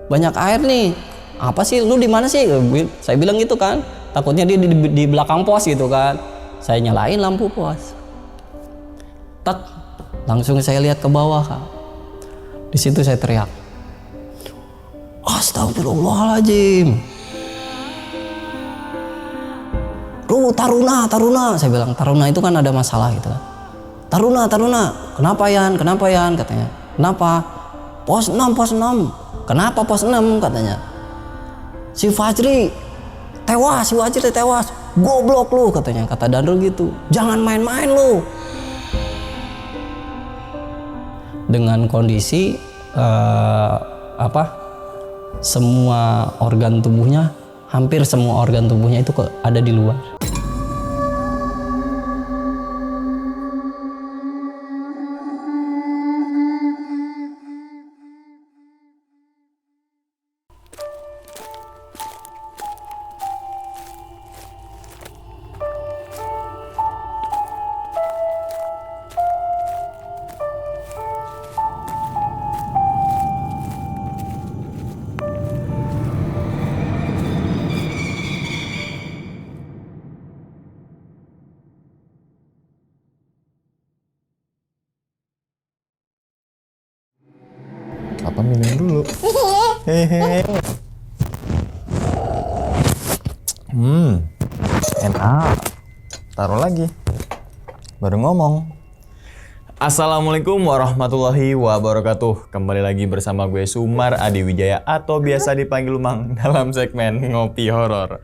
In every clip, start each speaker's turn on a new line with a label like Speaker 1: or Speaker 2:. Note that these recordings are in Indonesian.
Speaker 1: banyak air nih. Apa sih, lu di mana sih? Saya bilang gitu kan, takutnya dia di belakang pos gitu kan. Saya nyalain lampu pos. Tak, langsung saya lihat ke bawah Kak. Di situ saya teriak, astagfirullahaladzim. Taruna. Saya bilang, Taruna itu kan ada masalah gitu kan. Taruna. Kenapa Yan? Katanya. Kenapa? Pos 6. Kenapa pos 6 katanya? Si Fajri tewas. Goblok lu katanya. Kata Dandul gitu. Jangan main-main lu. Dengan kondisi semua organ tubuhnya, hampir semua organ tubuhnya itu ada di luar.
Speaker 2: Apa minum dulu? Hehe. Enak. Taruh lagi. Baru ngomong. Assalamualaikum warahmatullahi wabarakatuh. Kembali lagi bersama gue Sumar Adi Wijaya atau biasa dipanggil Mang dalam segmen Ngopi Horor.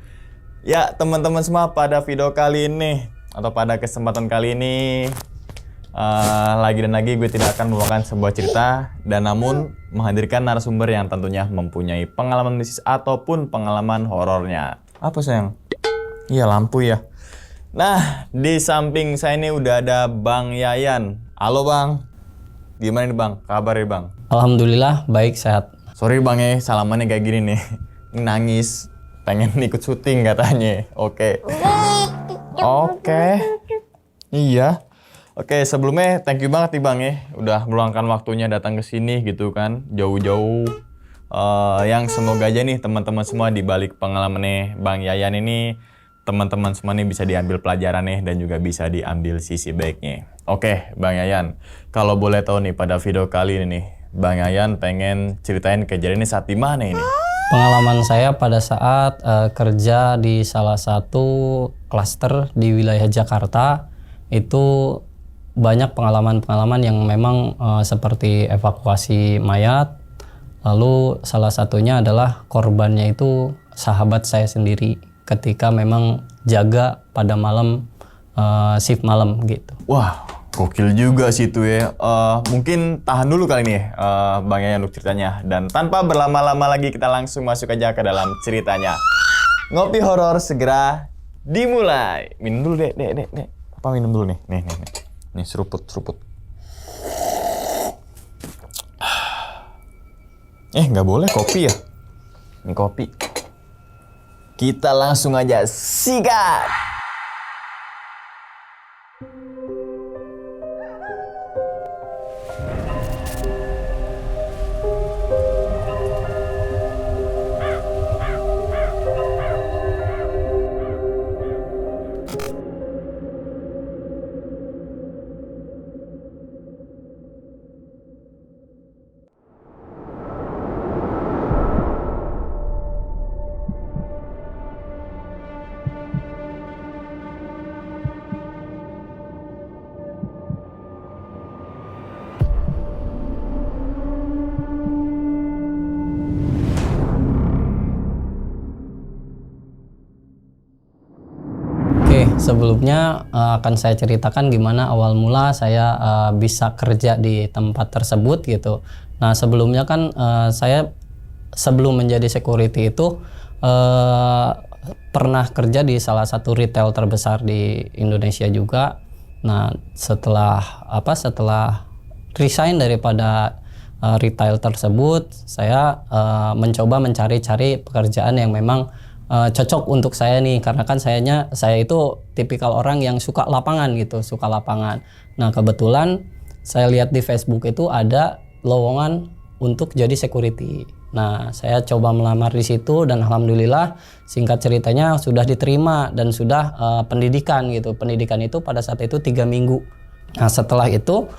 Speaker 2: Ya teman-teman semua, pada video kali ini atau pada kesempatan kali ini lagi gue tidak akan membawakan sebuah cerita dan namun menghadirkan narasumber yang tentunya mempunyai pengalaman mistis ataupun pengalaman horornya. Apa sayang? Iya lampu ya. Nah di samping saya ini udah ada Bang Yayan. Halo Bang. Gimana nih Bang? Kabar ya Bang?
Speaker 1: Alhamdulillah baik, sehat.
Speaker 2: Sorry Bang ya, salamannya kayak gini nih. Nangis, pengen ikut syuting katanya. Oke. Iya. Oke, sebelumnya thank you banget nih Bang ya, udah meluangkan waktunya datang ke sini gitu kan, jauh-jauh. Yang semoga aja nih teman-teman semua di balik pengalamannya Bang Yayan ini, teman-teman semua nih bisa diambil pelajarannya dan juga bisa diambil sisi baiknya. Oke, Bang Yayan, kalau boleh tahu nih pada video kali ini nih, Bang Yayan pengen ceritain kejadian ini saat di mana ini?
Speaker 1: Pengalaman saya pada saat kerja di salah satu klaster di wilayah Jakarta, itu banyak pengalaman-pengalaman yang memang seperti evakuasi mayat. Lalu salah satunya adalah korbannya itu sahabat saya sendiri ketika memang jaga pada malam, shift malam gitu.
Speaker 2: Wah, gokil juga sih itu ya. Mungkin tahan dulu kali ini Bang Yayan untuk ceritanya. Dan tanpa berlama-lama lagi kita langsung masuk aja ke dalam ceritanya. Ngopi horor segera dimulai. Minum dulu dek. Apa minum dulu nih? Nih seruput. Nggak boleh kopi ya? Ini kopi. Kita langsung aja sikat.
Speaker 1: Sebelumnya akan saya ceritakan gimana awal mula saya bisa kerja di tempat tersebut gitu. Nah sebelumnya kan saya sebelum menjadi security itu pernah kerja di salah satu retail terbesar di Indonesia juga. Nah setelah resign daripada retail tersebut, saya mencoba mencari-cari pekerjaan yang memang cocok untuk saya nih, karena kan saya itu tipikal orang yang suka lapangan gitu, suka lapangan. Nah kebetulan saya lihat di Facebook itu ada lowongan untuk jadi security. Nah, saya coba melamar di situ dan alhamdulillah singkat ceritanya sudah diterima dan sudah pendidikan gitu. Pendidikan itu pada saat itu 3 minggu. Nah, setelah itu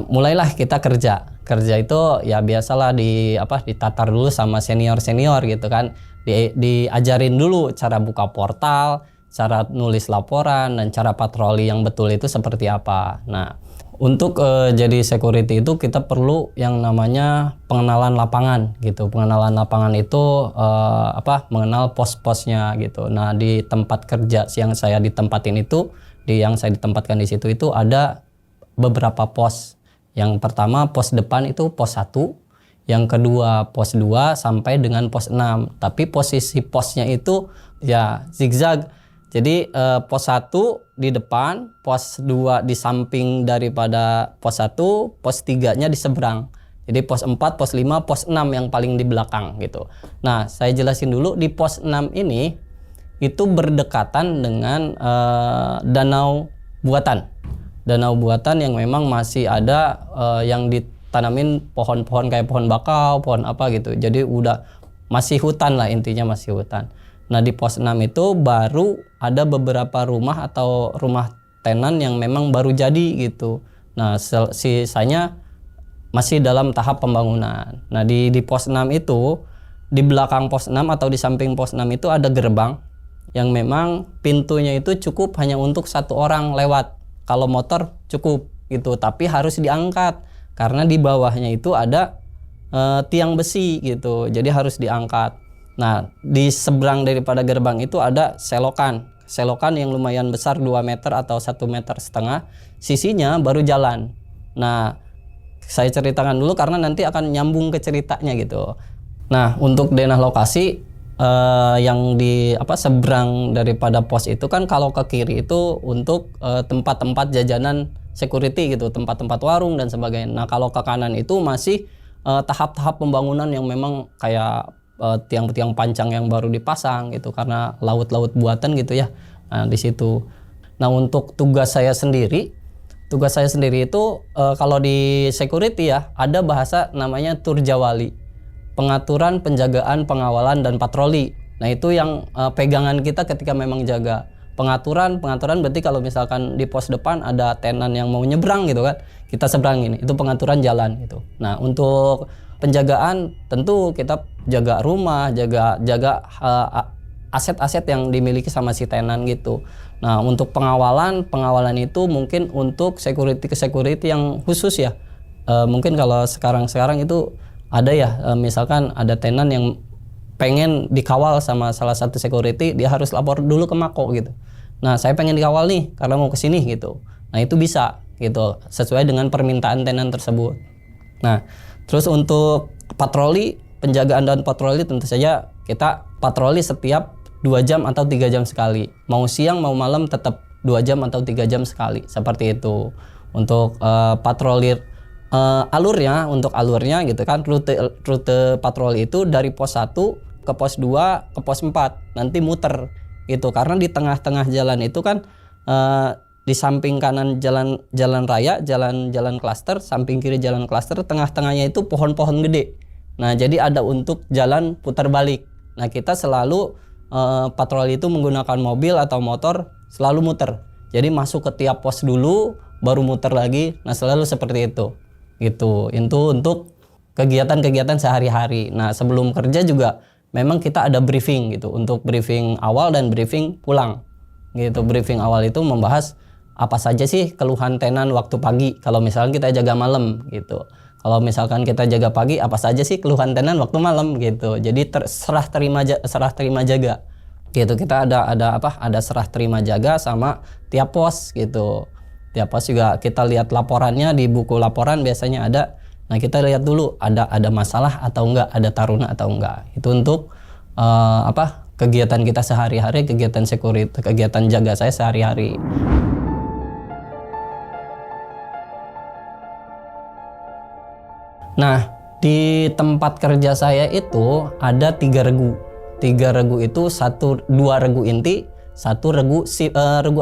Speaker 1: mulailah kita kerja. Kerja itu ya biasalah ditatar dulu sama senior gitu kan. Diajarin dulu cara buka portal, cara nulis laporan, dan cara patroli yang betul itu seperti apa. Nah, untuk jadi security itu kita perlu yang namanya pengenalan lapangan gitu. Pengenalan lapangan itu mengenal pos-posnya gitu. Nah, di tempat kerja yang saya ditempatin itu, yang saya ditempatkan di situ itu ada beberapa pos. Yang pertama pos depan itu pos 1, yang kedua pos 2 sampai dengan pos 6. Tapi posisi posnya itu ya zigzag. Jadi pos 1 di depan, pos 2 di samping daripada pos 1, pos 3-nya di seberang. Jadi pos 4, pos 5, pos 6 yang paling di belakang gitu. Nah, saya jelasin dulu di pos 6 ini itu berdekatan dengan danau buatan. Danau buatan yang memang masih ada yang ditanamin pohon-pohon kayak pohon bakau, pohon apa gitu. Jadi udah masih hutan lah, intinya masih hutan. Nah, di pos 6 itu baru ada beberapa rumah atau rumah tenan yang memang baru jadi gitu. Nah, sisanya masih dalam tahap pembangunan. Nah, di pos 6 itu, di belakang pos 6 atau di samping pos 6 itu ada gerbang yang memang pintunya itu cukup hanya untuk 1 orang lewat. Kalau motor cukup gitu, tapi harus diangkat karena di bawahnya itu ada tiang besi gitu. Jadi harus diangkat. Nah, di seberang daripada gerbang itu ada selokan yang lumayan besar 2 meter atau 1,5 meter. Sisinya baru jalan. Nah, saya ceritakan dulu karena nanti akan nyambung ke ceritanya gitu. Nah, untuk denah lokasi yang di seberang daripada pos itu kan, kalau ke kiri itu untuk tempat-tempat jajanan security gitu, tempat-tempat warung dan sebagainya. Nah, kalau ke kanan itu masih tahap-tahap pembangunan yang memang kayak tiang-tiang pancang yang baru dipasang gitu, karena laut-laut buatan gitu ya. Nah, di situ. Nah, untuk tugas saya sendiri itu kalau di security ya ada bahasa namanya turjawali. Pengaturan, penjagaan, pengawalan, dan patroli. Nah, itu yang pegangan kita ketika memang jaga. Pengaturan berarti kalau misalkan di pos depan ada tenan yang mau nyebrang gitu kan, kita seberangin, itu pengaturan jalan gitu. Nah, untuk penjagaan tentu kita jaga rumah, jaga aset-aset yang dimiliki sama si tenan gitu. Nah, untuk pengawalan itu mungkin untuk security yang khusus ya. Mungkin kalau sekarang itu ada ya, misalkan ada tenan yang pengen dikawal sama salah satu security, dia harus lapor dulu ke Mako gitu. Nah, saya pengen dikawal nih karena mau kesini gitu. Nah, itu bisa gitu, sesuai dengan permintaan tenan tersebut. Nah, terus untuk patroli, penjagaan dan patroli tentu saja kita patroli setiap 2 jam atau 3 jam sekali. Mau siang mau malam tetap 2 jam atau 3 jam sekali, seperti itu. Untuk patroli untuk alurnya gitu kan, rute patroli itu dari pos 1 ke pos 2 ke pos 4 nanti muter gitu, karena di tengah-tengah jalan itu kan di samping kanan jalan raya, jalan klaster, samping kiri jalan klaster, tengah-tengahnya itu pohon-pohon gede. Nah, jadi ada untuk jalan putar balik. Nah, kita selalu patroli itu menggunakan mobil atau motor, selalu muter. Jadi masuk ke tiap pos dulu baru muter lagi. Nah, selalu seperti itu. Gitu. Itu untuk kegiatan-kegiatan sehari-hari. Nah, sebelum kerja juga memang kita ada briefing gitu, untuk briefing awal dan briefing pulang. Gitu. Briefing awal itu membahas apa saja sih keluhan tenan waktu pagi kalau misalkan kita jaga malam gitu. Kalau misalkan kita jaga pagi, apa saja sih keluhan tenan waktu malam gitu. Jadi serah terima jaga. Gitu. Kita ada serah terima jaga sama tiap pos gitu. Tiap pos juga kita lihat laporannya, di buku laporan biasanya ada. Nah, kita lihat dulu ada masalah atau enggak, ada taruna atau enggak. Itu untuk kegiatan kita sehari-hari, kegiatan security, kegiatan jaga saya sehari-hari. Nah, di tempat kerja saya itu ada 3 regu. 3 regu itu 2 regu inti, 1 regu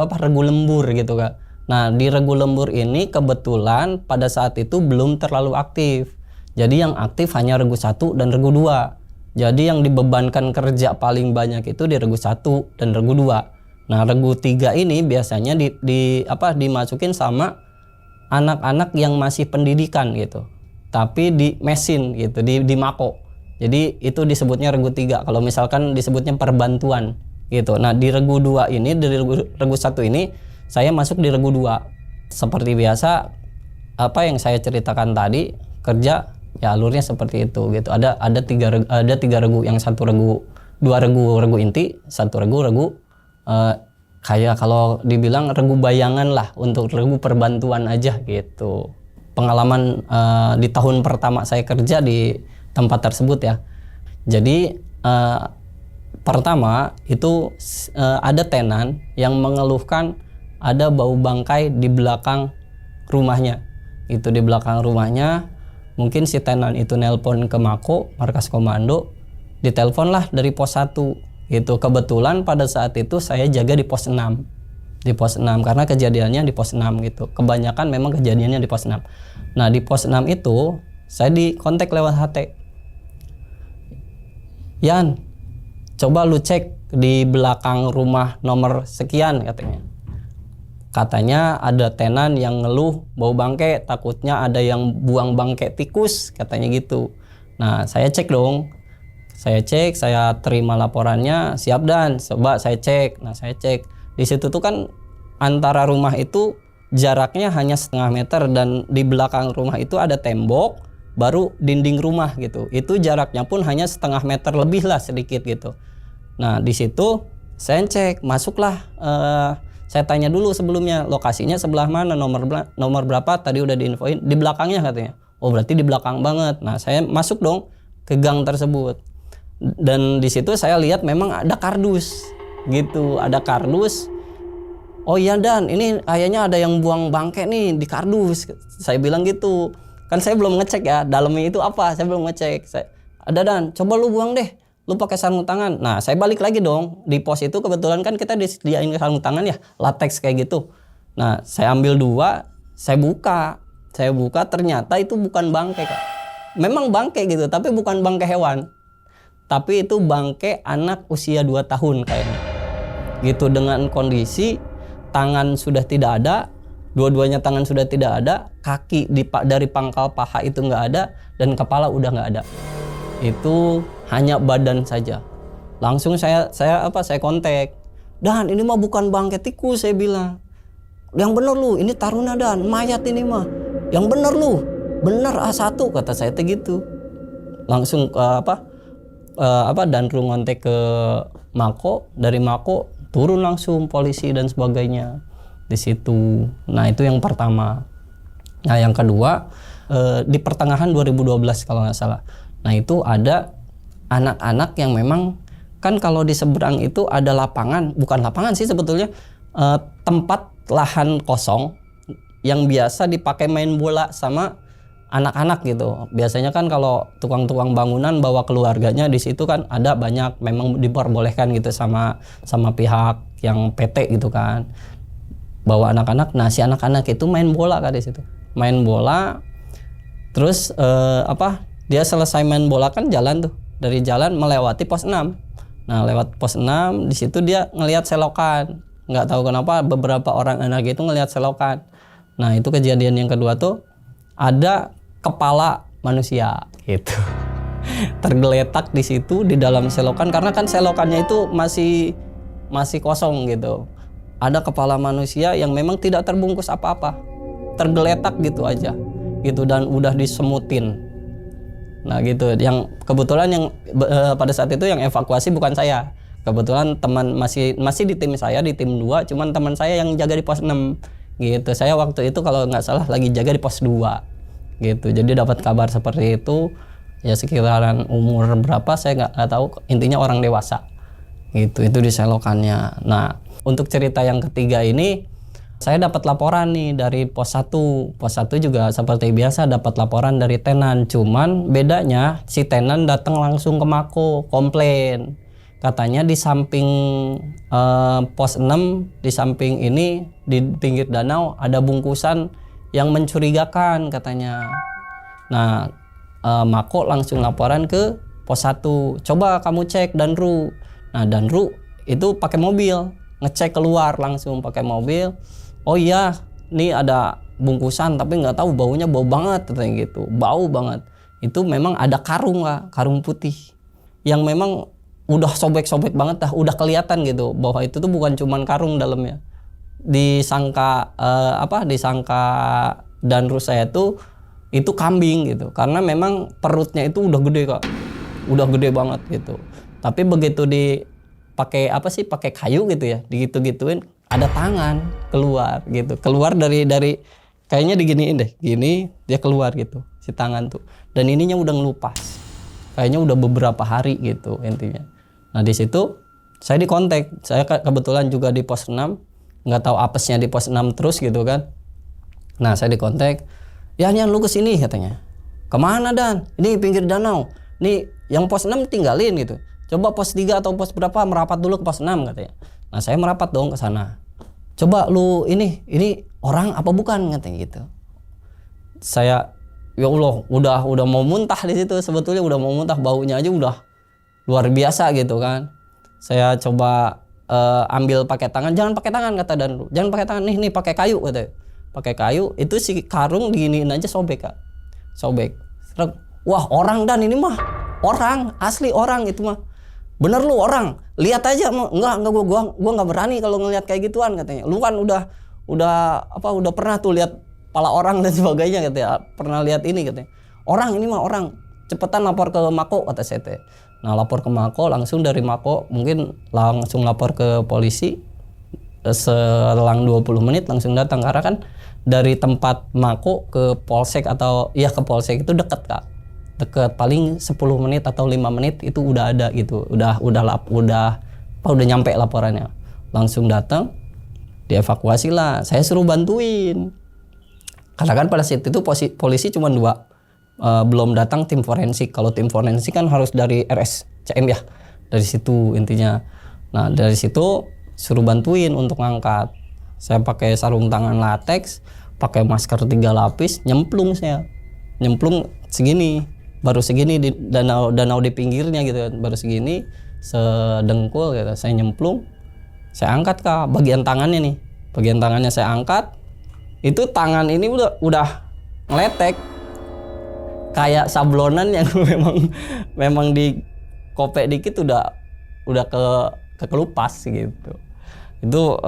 Speaker 1: regu lembur gitu Kak. Nah, di regu lembur ini kebetulan pada saat itu belum terlalu aktif. Jadi yang aktif hanya regu 1 dan regu 2. Jadi yang dibebankan kerja paling banyak itu di regu 1 dan regu 2. Nah, regu 3 ini biasanya dimasukin sama anak-anak yang masih pendidikan gitu. Tapi di mesin gitu, di mako. Jadi itu disebutnya regu 3. Kalau misalkan disebutnya perbantuan gitu. Nah, di regu 2 ini, dari regu 1 ini saya masuk di regu 2. Seperti biasa apa yang saya ceritakan tadi, kerja ya alurnya seperti itu gitu. Ada tiga regu, yang satu regu, 2 regu inti, 1 regu kayak kalau dibilang regu bayangan lah, untuk regu perbantuan aja gitu. Pengalaman di tahun pertama saya kerja di tempat tersebut ya. Jadi pertama itu ada tenan yang mengeluhkan ada bau bangkai di belakang rumahnya. Itu di belakang rumahnya. Mungkin si tenan itu nelpon ke Mako, markas komando, ditelepon lah dari pos 1. Gitu. Kebetulan pada saat itu saya jaga di pos 6. Di pos 6 karena kejadiannya di pos 6 gitu. Kebanyakan memang kejadiannya di pos 6. Nah, di pos 6 itu saya dikontak lewat HT. Yan, coba lu cek di belakang rumah nomor sekian katanya. Katanya ada tenan yang ngeluh bau bangke, takutnya ada yang buang bangke tikus, katanya gitu. Nah, saya cek dong. Saya cek, saya terima laporannya, siap dan coba saya cek. Nah, saya cek. Di situ tuh kan antara rumah itu jaraknya hanya setengah meter, dan di belakang rumah itu ada tembok, baru dinding rumah gitu. Itu jaraknya pun hanya setengah meter lebih lah sedikit gitu. Nah, di situ saya cek, masuklah. Saya tanya dulu sebelumnya, lokasinya sebelah mana, nomor berapa, tadi udah diinfoin, di belakangnya katanya. Oh, berarti di belakang banget. Nah, saya masuk dong ke gang tersebut. Dan di situ saya lihat memang ada kardus gitu, ada kardus. Oh iya Dan, ini kayaknya ada yang buang bangke nih di kardus. Saya bilang gitu. Kan saya belum ngecek ya, dalamnya itu apa, saya belum ngecek. Ada Dan, coba lu buang deh. Lu pakai sarung tangan. Nah, saya balik lagi dong. Di pos itu kebetulan kan kita disediain sarung tangan ya, latex kayak gitu. Nah, saya ambil 2, saya buka. Saya buka, ternyata itu bukan bangke, Kak. Memang bangke gitu, tapi bukan bangke hewan. Tapi itu bangke anak usia 2 tahun kayaknya. Gitu, dengan kondisi tangan sudah tidak ada, dua-duanya tangan sudah tidak ada, kaki dari pangkal paha itu nggak ada, dan kepala udah nggak ada. Itu hanya badan saja. Langsung saya kontak. Dan ini mah bukan bangke tikus, saya bilang. Yang bener lu, ini taruna Dan, mayat ini mah. Yang bener lu, bener A1, kata saya gitu. Langsung dan lu ngontek ke Mako, dari Mako turun langsung polisi dan sebagainya di situ. Nah, itu yang pertama. Nah, yang kedua di pertengahan 2012 kalau nggak salah. Nah, itu ada anak-anak yang memang kan kalau di seberang itu ada lapangan, bukan lapangan sih sebetulnya, tempat lahan kosong yang biasa dipakai main bola sama anak-anak gitu. Biasanya kan kalau tukang-tukang bangunan bawa keluarganya di situ kan ada banyak, memang diperbolehkan gitu sama pihak yang PT gitu kan. Bawa anak-anak. Nah, si anak-anak itu main bola kan di situ. Main bola. Terus dia selesai main bola kan jalan tuh. Dari jalan melewati pos 6. Nah, lewat pos 6 di situ dia ngelihat selokan. Nggak tahu kenapa beberapa orang anak itu ngelihat selokan. Nah, itu kejadian yang kedua tuh ada kepala manusia gitu. Tergeletak di situ di dalam selokan, karena kan selokannya itu masih kosong gitu. Ada kepala manusia yang memang tidak terbungkus apa-apa. Tergeletak gitu aja. Gitu, dan udah disemutin. Nah, gitu. Yang kebetulan yang pada saat itu yang evakuasi bukan saya. Kebetulan teman masih di tim saya, di tim 2, cuman teman saya yang jaga di pos 6 gitu. Saya waktu itu kalau nggak salah lagi jaga di pos 2 gitu. Jadi dapat kabar seperti itu ya, sekitaran umur berapa saya nggak tahu, intinya orang dewasa gitu. Itu di selokannya. Nah, untuk cerita yang ketiga ini saya dapat laporan nih dari pos 1. Pos 1 juga seperti biasa dapat laporan dari tenan, cuman bedanya si tenan datang langsung ke Mako komplain. Katanya di samping pos 6, di samping ini, di pinggir danau ada bungkusan yang mencurigakan katanya. Nah, Mako langsung laporan ke pos 1. Coba kamu cek Danru. Nah Danru itu pakai mobil, ngecek keluar langsung pakai mobil. Oh iya, nih ada bungkusan tapi nggak tahu baunya bau banget katanya gitu, bau banget. Itu memang ada karung Kak, karung putih yang memang udah sobek-sobek banget dah, udah kelihatan gitu bahwa itu tuh bukan cuman karung dalamnya. Disangka disangka Danru saya tuh itu kambing gitu, karena memang perutnya itu udah gede Kak, udah gede banget gitu. Tapi begitu dipakai pakai kayu gitu ya, digitu-gituin ada tangan keluar gitu, keluar dari kayaknya diginiin deh, gini dia keluar gitu si tangan tuh, dan ininya udah ngelupas, kayaknya udah beberapa hari gitu intinya. Nah di situ saya dikontak, saya kebetulan juga di pos 6, nggak tahu apesnya di pos 6 terus gitu kan. Nah saya dikontak, ya Nian lu kesini katanya. Kemana Dan? Ini pinggir danau, nih yang pos 6 tinggalin gitu, coba pos 3 atau pos berapa merapat dulu ke pos 6 katanya. Nah saya merapat dong ke sana. Coba lu ini orang apa bukan katanya gitu. Saya ya Allah udah mau muntah di situ, sebetulnya udah mau muntah, baunya aja udah luar biasa gitu kan. Saya coba ambil pakai tangan, jangan pakai tangan kata Danru. Jangan pakai tangan, nih pakai kayu katanya. Pakai kayu itu si karung diginiin aja sobek Kak. Sobek. Wah, orang Dan ini mah. Orang, asli orang itu mah. Bener lu orang, lihat aja. Enggak gua enggak berani kalau ngelihat kayak gituan katanya. Lu kan udah pernah tuh lihat pala orang dan sebagainya katanya. Pernah lihat ini katanya. Orang ini mah orang. Cepetan lapor ke Mako kata saya teh. Nah, lapor ke Mako, langsung dari Mako mungkin langsung lapor ke polisi. Selang 20 menit langsung datang, karena kan dari tempat Mako ke Polsek ke Polsek itu deket Kak. Deket, paling 10 menit atau 5 menit itu udah ada gitu, udah nyampe laporannya. Langsung datang, dievakuasi lah, saya suruh bantuin karena kan pada saat itu polisi cuma 2, belum datang tim forensik. Kalau tim forensik kan harus dari RSCM ya, dari situ intinya. Nah dari situ suruh bantuin untuk ngangkat. Saya pakai sarung tangan latex, pakai masker 3 lapis, nyemplung segini, baru segini di danau di pinggirnya gitu, baru segini sedengkul gitu. Saya nyemplung, saya angkat Kak bagian tangannya saya angkat. Itu tangan ini udah ngeletek kayak sablonan yang memang di kopek dikit udah kekelupas gitu. Itu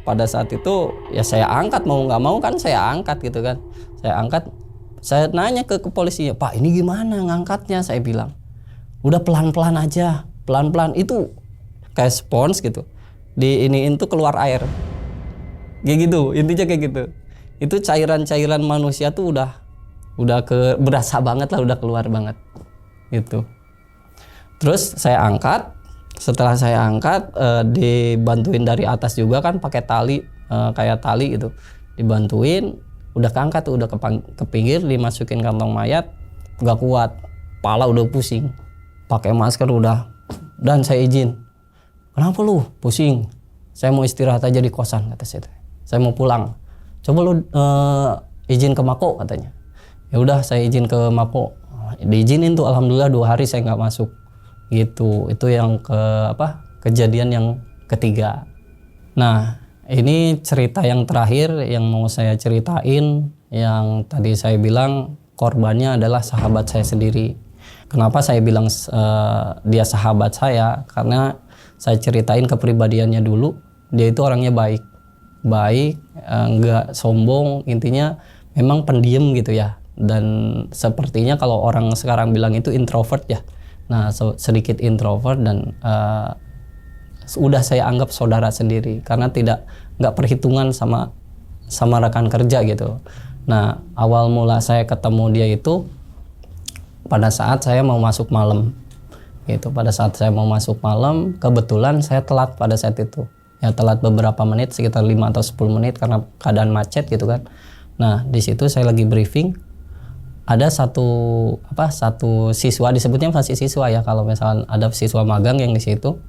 Speaker 1: pada saat itu ya saya angkat, mau nggak mau kan saya angkat gitu kan. Saya angkat, saya nanya ke polisi, Pak ini gimana ngangkatnya? Saya bilang udah pelan-pelan aja, pelan-pelan. Itu kayak spons gitu, diiniin tuh keluar air kayak gitu, intinya kayak gitu. Itu cairan manusia tuh udah berasa banget lah, udah keluar banget gitu. Terus saya angkat. Setelah saya angkat, dibantuin dari atas juga kan pakai tali, kayak tali gitu, dibantuin, udah keangkat tuh, udah ke pinggir, dimasukin kantong mayat, nggak kuat, kepala udah pusing, pakai masker udah. Dan saya izin, kenapa lu pusing? Saya mau istirahat aja di kosan kata saya mau pulang. Coba lu izin ke Mako katanya. Ya udah saya izin ke Mako, diizinin tuh, alhamdulillah 2 hari saya nggak masuk. Gitu, itu yang kejadian yang ketiga. Nah ini cerita yang terakhir yang mau saya ceritain, yang tadi saya bilang korbannya adalah sahabat saya sendiri. Kenapa saya bilang dia sahabat saya? Karena saya ceritain kepribadiannya dulu. Dia itu orangnya baik, nggak sombong, intinya memang pendiam gitu ya. Dan sepertinya kalau orang sekarang bilang itu introvert ya. Nah sedikit introvert, dan udah saya anggap saudara sendiri karena nggak perhitungan sama rekan kerja gitu. Nah awal mula saya ketemu dia itu pada saat saya mau masuk malam gitu. Pada saat saya mau masuk malam, kebetulan saya telat pada saat itu ya, telat beberapa menit, sekitar 5 atau 10 menit karena keadaan macet gitu kan. Nah di situ saya lagi briefing, ada satu siswa, disebutnya masih siswa ya, kalau misalnya ada siswa magang yang di situ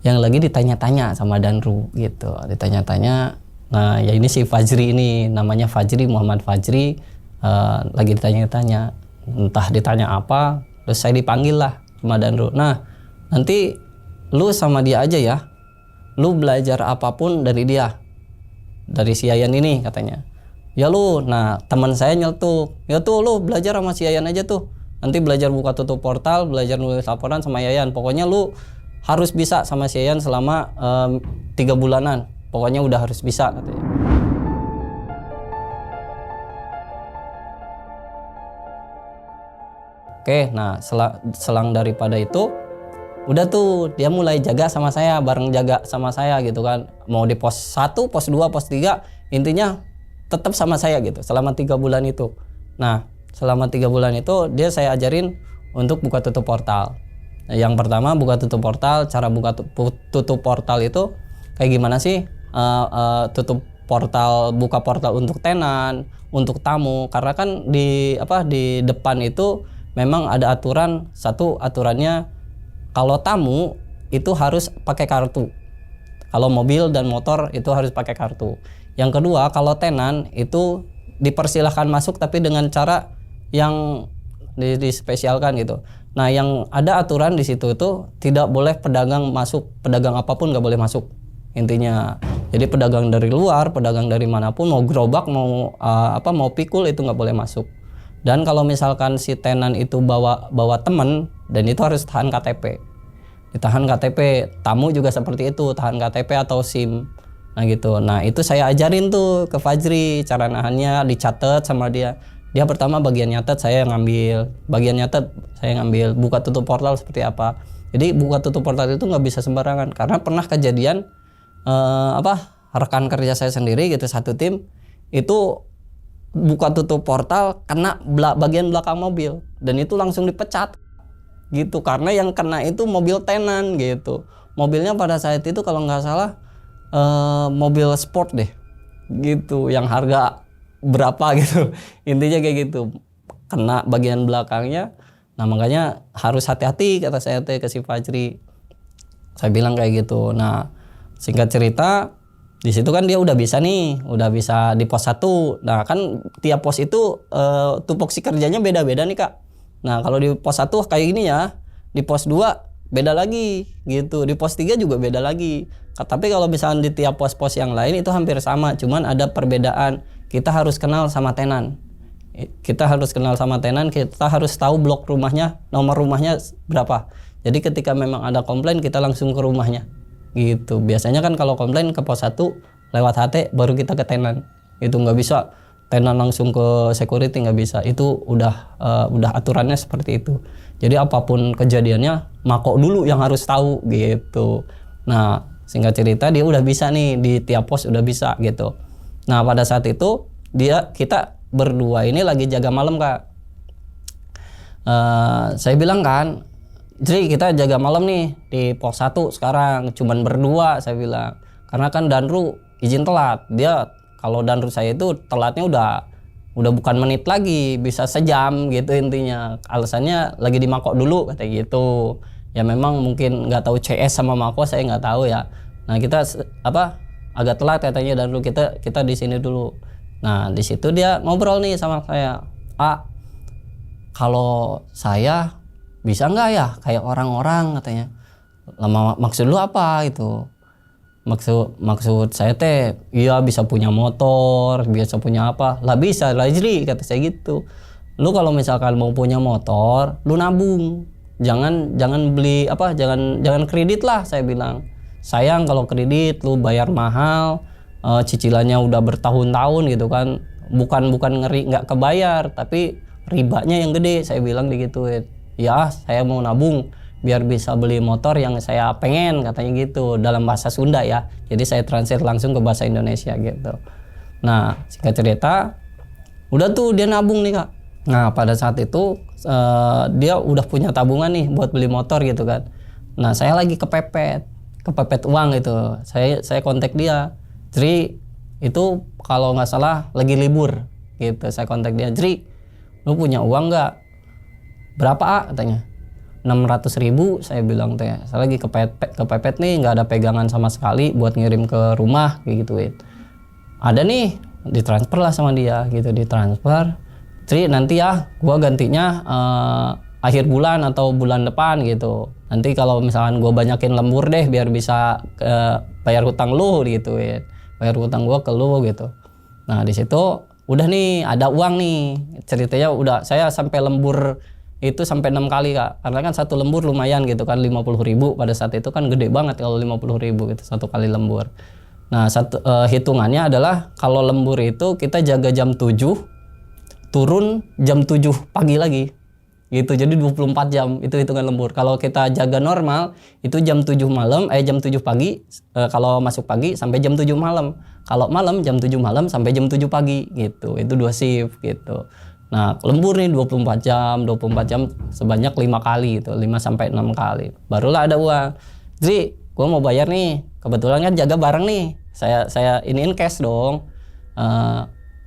Speaker 1: yang lagi ditanya-tanya sama Danru gitu, ditanya-tanya. Nah ya ini si Fajri ini, namanya Fajri, Muhammad Fajri, lagi ditanya-tanya. entah ditanya apa, terus saya dipanggil lah sama Danru. Nah nanti lu sama dia aja ya, lu belajar apapun dari dia, dari si Yayan ini katanya. Ya lu, nah teman saya nyeletuk, ya tuh lu belajar sama si Yayan aja tuh, nanti belajar buka tutup portal, belajar nulis laporan sama Yayan, pokoknya lu harus bisa sama si Yayan selama 3 bulanan, pokoknya udah harus bisa katanya. Oke, nah selang daripada itu udah tuh dia mulai jaga sama saya, bareng jaga sama saya gitu kan. Mau di pos 1, pos 2, pos 3, intinya tetap sama saya gitu selama 3 bulan itu. Nah, selama 3 bulan itu dia saya ajarin untuk buka tutup portal. Nah, yang pertama buka tutup portal, cara buka tutup portal itu kayak gimana sih? Tutup portal, buka portal untuk tenan, untuk tamu, karena kan di depan itu memang ada aturan, satu aturannya kalau tamu itu harus pakai kartu. Kalau mobil dan motor itu harus pakai kartu. Yang kedua, kalau tenan itu dipersilahkan masuk tapi dengan cara yang dispesialkan gitu. Nah, yang ada aturan di situ itu tidak boleh pedagang masuk, pedagang apapun nggak boleh masuk intinya. Jadi pedagang dari luar, pedagang dari manapun, mau gerobak, mau pikul itu nggak boleh masuk. Dan kalau misalkan si tenan itu bawa temen, dan itu harus tahan KTP. Ditahan KTP, tamu juga seperti itu, tahan KTP atau SIM. Nah gitu. Nah itu saya ajarin tuh ke Fajri, cara nahannya dicatat sama dia. Dia pertama bagian nyatet, saya ngambil. Bagian nyatet, saya ngambil. Buka tutup portal seperti apa. Jadi buka tutup portal itu nggak bisa sembarangan. Karena pernah kejadian, rekan kerja saya sendiri gitu, satu tim, itu buka tutup portal kena bagian belakang mobil dan itu langsung dipecat gitu, karena yang kena itu mobil tenan gitu. Mobilnya pada saat itu kalau nggak salah mobil sport deh gitu, yang harga berapa gitu intinya kayak gitu, kena bagian belakangnya. Nah makanya harus hati-hati kata saya ke si Fajri, saya bilang kayak gitu. Nah singkat cerita, di situ kan dia udah bisa di pos 1. Nah kan tiap pos itu tupoksi kerjanya beda-beda nih Kak. Nah kalau di pos 1 kayak gini ya, di pos 2 beda lagi gitu, di pos 3 juga beda lagi. Tapi kalau misalnya di tiap pos-pos yang lain itu hampir sama, cuman ada perbedaan. Kita harus kenal sama tenan. Kita harus tahu blok rumahnya, nomor rumahnya berapa. Jadi ketika memang ada komplain kita langsung ke rumahnya. Gitu. Biasanya kan kalau komplain ke pos 1 lewat HT baru kita ke tenan. Itu nggak bisa tenan langsung ke security, nggak bisa. Itu udah aturannya seperti itu. Jadi apapun kejadiannya Mako dulu yang harus tahu gitu. Nah singkat cerita dia udah bisa nih, di tiap pos udah bisa gitu. Nah pada saat itu kita berdua ini lagi jaga malam Kak. Saya bilang kan, jadi kita jaga malam nih di pos 1 sekarang, cuman berdua saya bilang. Karena kan Danru izin telat. Dia kalau Danru saya itu telatnya udah bukan menit lagi, bisa sejam gitu intinya. Alasannya lagi di Mako dulu katanya gitu. Ya memang mungkin nggak tahu CS sama Mako, saya nggak tahu ya. Nah kita agak telat katanya Danru, kita di sini dulu. Nah di situ dia ngobrol nih sama saya. Kalau saya bisa nggak ya kayak orang-orang katanya. Lama maksud lu apa itu? Maksud saya iya bisa punya motor, bisa punya apa? Lah bisa lah Jri, kata saya gitu. Lu kalau misalkan mau punya motor, lu nabung. Jangan beli jangan kredit lah, saya bilang. Sayang kalau kredit lu bayar mahal, cicilannya udah bertahun-tahun gitu kan. Bukan ngeri nggak kebayar, tapi ribanya yang gede, saya bilang digituin. Ya saya mau nabung biar bisa beli motor yang saya pengen, katanya gitu dalam bahasa Sunda ya, jadi saya translate langsung ke bahasa Indonesia gitu. Nah singkat cerita udah tuh dia nabung nih Kak. Nah pada saat itu dia udah punya tabungan nih buat beli motor gitu kan. Nah saya lagi kepepet uang gitu, saya kontak dia, Jri itu kalau nggak salah lagi libur gitu. Saya kontak dia, Jri lu punya uang nggak? Berapa katanya? 600.000, saya bilang teh. Saya lagi kepepet nih, nggak ada pegangan sama sekali buat ngirim ke rumah kayak gituin. Ada nih, ditransfer lah sama dia gitu, ditransfer. Tri nanti ya gua gantinya akhir bulan atau bulan depan gitu. Nanti kalau misalkan gua banyakin lembur deh biar bisa bayar hutang lu gitu ya. Bayar hutang gua ke lu gitu. Nah di situ udah nih ada uang nih. Ceritanya udah saya sampai lembur itu sampai 6 kali Kak. Karena kan satu lembur lumayan gitu kan 50.000 pada saat itu kan gede banget kalau 50.000 gitu satu kali lembur. Nah hitungannya adalah kalau lembur itu kita jaga jam 7 turun jam 7 pagi lagi gitu, jadi 24 jam itu hitungan lembur. Kalau kita jaga normal itu jam 7 malam jam 7 pagi kalau masuk pagi sampai jam 7 malam, kalau malam jam 7 malam sampai jam 7 pagi gitu, itu 2 shift gitu. Nah lembur nih 24 jam sebanyak 5 kali gitu, 5 sampai 6 kali barulah ada uang. Jadi gua mau bayar nih, kebetulan kan jaga bareng nih, saya iniin cash dong.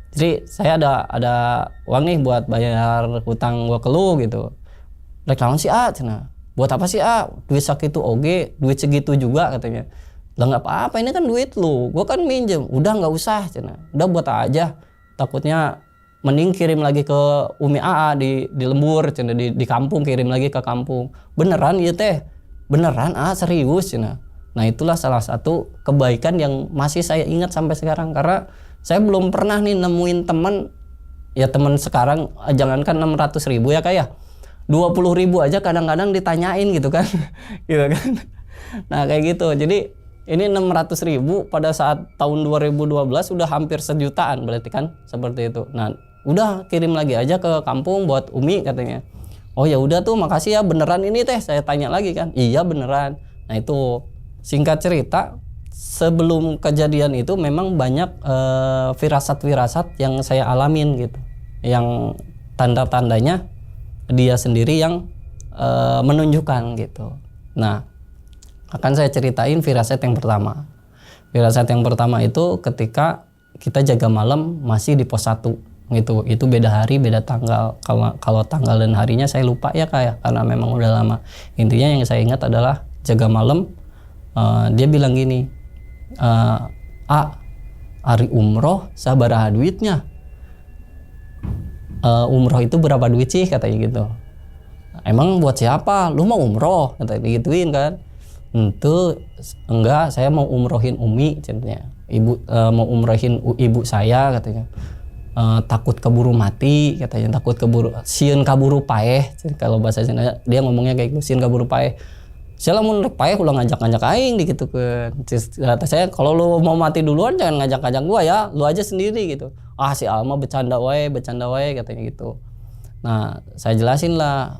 Speaker 1: Jadi saya ada uang nih buat bayar hutang gua ke lu gitu. Reklaman si A cina. Buat apa sih A? Duit segitu oge, duit segitu juga katanya. Lah nggak apa-apa, ini kan duit lu. Gua kan minjem. Udah nggak usah cina. Udah buat aja. Takutnya mending kirim lagi ke Umi AA di lembur cina, di kampung, kirim lagi ke kampung. Beneran ya teh? Beneran serius cina. Nah itulah salah satu kebaikan yang masih saya ingat sampai sekarang, karena saya belum pernah nih nemuin teman sekarang jangankan 600.000 ya kayak 20.000 aja kadang-kadang ditanyain gitu kan. Gitu kan. Nah kayak gitu. Jadi ini 600.000 pada saat tahun 2012 udah hampir sejutaan berarti kan, seperti itu. Nah udah kirim lagi aja ke kampung buat Umi katanya. Oh ya udah tuh makasih ya, beneran ini teh, saya tanya lagi kan. Iya beneran. Nah itu singkat cerita, sebelum kejadian itu memang banyak firasat-firasat yang saya alamin gitu, yang tanda-tandanya dia sendiri yang menunjukkan gitu. Nah akan saya ceritain firasat yang pertama. Firasat yang pertama itu ketika kita jaga malam masih di pos 1 gitu. Itu beda hari beda tanggal. Kalau tanggal dan harinya saya lupa ya kayak, karena memang udah lama. Intinya yang saya ingat adalah jaga malam, dia bilang gini, hari umroh sabaraha duitnya, umroh itu berapa duit sih katanya gitu. Emang buat siapa? Lu mau umroh? Katanya gituin kan. Itu enggak, saya mau umrohin Umi katanya. Mau umrohin ibu saya katanya. Takut keburu mati katanya, takut keburu sieun kaburu paeh, kalau bahasa Sunda dia ngomongnya kayak gitu, sieun kaburu paeh. Saya lamun rek paeh ulah ngajak-ngajak aing digitukeun. Kata saya kalau lu mau mati duluan jangan ngajak-ngajak gua ya, lu aja sendiri gitu. Si Alma bercanda wae katanya gitu. Nah, saya jelasin lah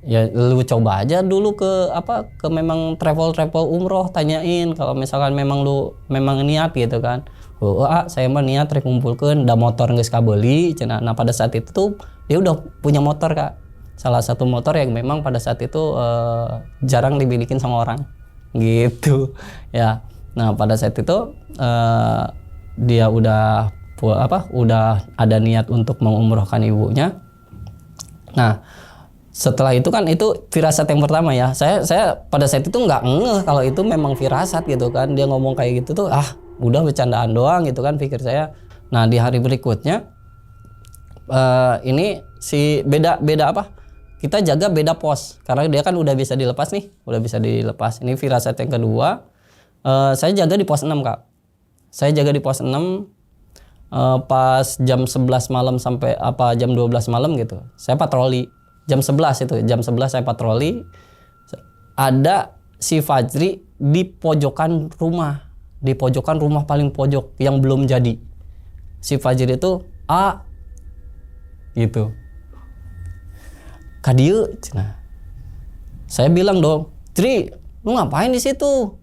Speaker 1: ya lu coba aja dulu ke memang travel umroh, tanyain kalau misalkan memang lu memang niat gitu kan. Saya mah niat rek ngumpulkeun da motor geus kabeuli cenah. Nah, pada saat itu tuh dia udah punya motor Kak. Salah satu motor yang memang pada saat itu jarang dimilikin sama orang gitu ya. Nah pada saat itu dia udah ada niat untuk mengumrohkan ibunya. Nah setelah itu kan itu firasat yang pertama ya. Saya pada saat itu nggak ngeh kalau itu memang firasat gitu kan. Dia ngomong kayak gitu tuh udah bercandaan doang gitu kan pikir saya. Nah di hari berikutnya ini si beda kita jaga beda pos karena dia kan udah bisa dilepas nih, ini firasat yang kedua. Saya jaga di pos 6 Kak. Saya jaga di pos 6 pas jam 11 malam sampai jam 12 malam gitu. Saya patroli jam 11 saya patroli. Ada si Fajri di pojokan rumah paling pojok yang belum jadi. Si Fajri itu gitu. Kadieu cenah. Saya bilang dong, "Tri, lu ngapain di situ?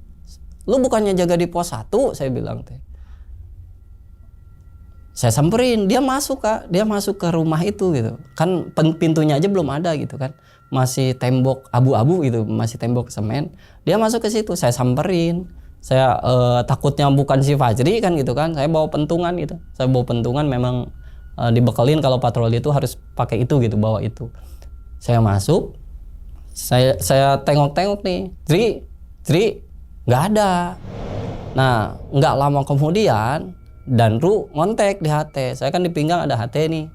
Speaker 1: Lu bukannya jaga di pos 1?" saya bilang teh. Saya samperin, dia masuk Kak. Dia masuk ke rumah itu gitu. Kan pintunya aja belum ada gitu kan. Masih tembok abu-abu gitu, masih tembok semen. Dia masuk ke situ, saya samperin. Saya takutnya bukan si Fajri kan gitu kan. Saya bawa pentungan gitu. Saya bawa pentungan memang dibekelin kalau patroli itu harus pakai itu gitu, bawa itu. Saya masuk, saya tengok-tengok nih, Tri, nggak ada. Nah, nggak lama kemudian, Danru ngontek di HT. Saya kan di pinggang ada HT nih.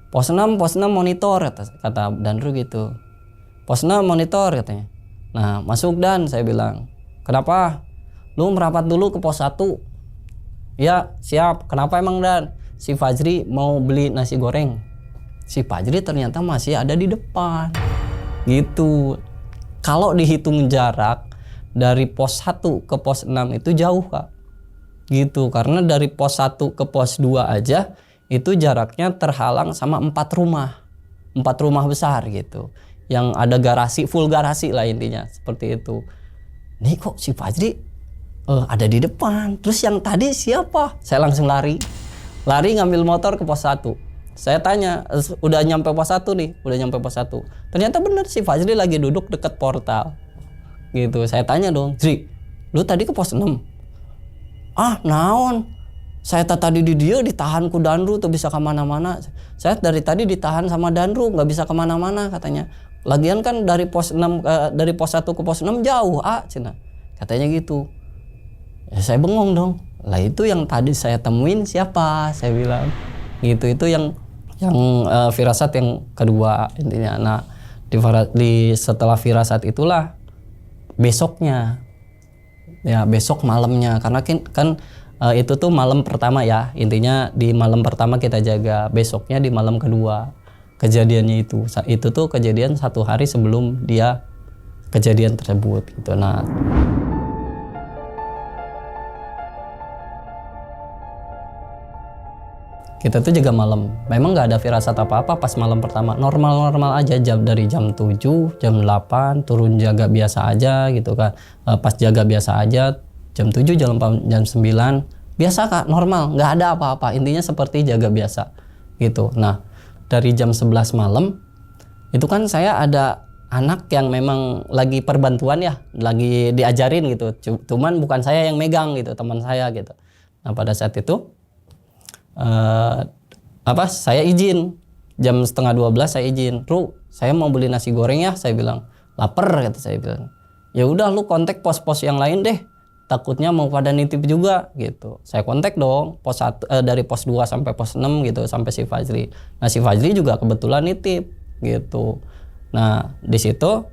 Speaker 1: Pos 6 monitor kata Danru gitu. Pos 6 monitor katanya. Nah masuk Dan, saya bilang. Kenapa? Lu merapat dulu ke pos 1. Ya siap. Kenapa emang Dan? Si Fajri mau beli nasi goreng. Si Fajri ternyata masih ada di depan. Gitu. Kalau dihitung jarak dari pos 1 ke pos 6 itu jauh Kak. Gitu. Karena dari pos 1 ke pos 2 aja itu jaraknya terhalang sama 4 rumah. 4 rumah besar gitu. Yang ada garasi, full garasi lah intinya. Seperti itu. Nih kok si Fajri ada di depan. Terus yang tadi siapa? Saya langsung lari ngambil motor ke pos 1. Saya tanya, udah nyampe pos 1 nih, ternyata bener si Fajri lagi duduk dekat portal gitu. Saya tanya dong, Zri, lu tadi ke pos 6? Ah naon, saya tadi di dia ditahan ku Danru tuh bisa kemana-mana. Saya dari tadi ditahan sama Danru nggak bisa kemana-mana katanya. Lagian kan dari pos 6 dari pos 1 ke pos 6 jauh cina katanya gitu. Ya saya bengong dong. Lah itu yang tadi saya temuin siapa? Saya bilang gitu. Itu yang firasat yang kedua intinya. Nah di setelah firasat itulah besoknya ya, besok malamnya, karena kan itu tuh malam pertama ya, intinya di malam pertama kita jaga, besoknya di malam kedua kejadiannya itu tuh kejadian 1 hari sebelum dia kejadian tersebut gitu. Nah kita tuh jaga malam, memang nggak ada firasat apa-apa pas malam pertama, normal aja, dari jam 7, jam 8 turun jaga biasa aja gitu kan. Pas jaga biasa aja jam 7, jam 8, jam 9 biasa Kak, normal, nggak ada apa-apa, intinya seperti jaga biasa gitu. Nah dari jam 11 malam itu kan saya ada anak yang memang lagi perbantuan ya, lagi diajarin gitu, cuman bukan saya yang megang gitu, teman saya gitu. Nah pada saat itu saya izin jam 11:30 saya izin, Ru, saya mau beli nasi goreng ya, saya bilang. Lapar kata saya bilang. Ya udah lu kontak pos-pos yang lain deh, takutnya mau pada nitip juga gitu. Saya kontak dong pos 1, dari pos 2 sampai pos 6 gitu, sampai si Fajri. Nah si Fajri juga kebetulan nitip gitu. Nah di situ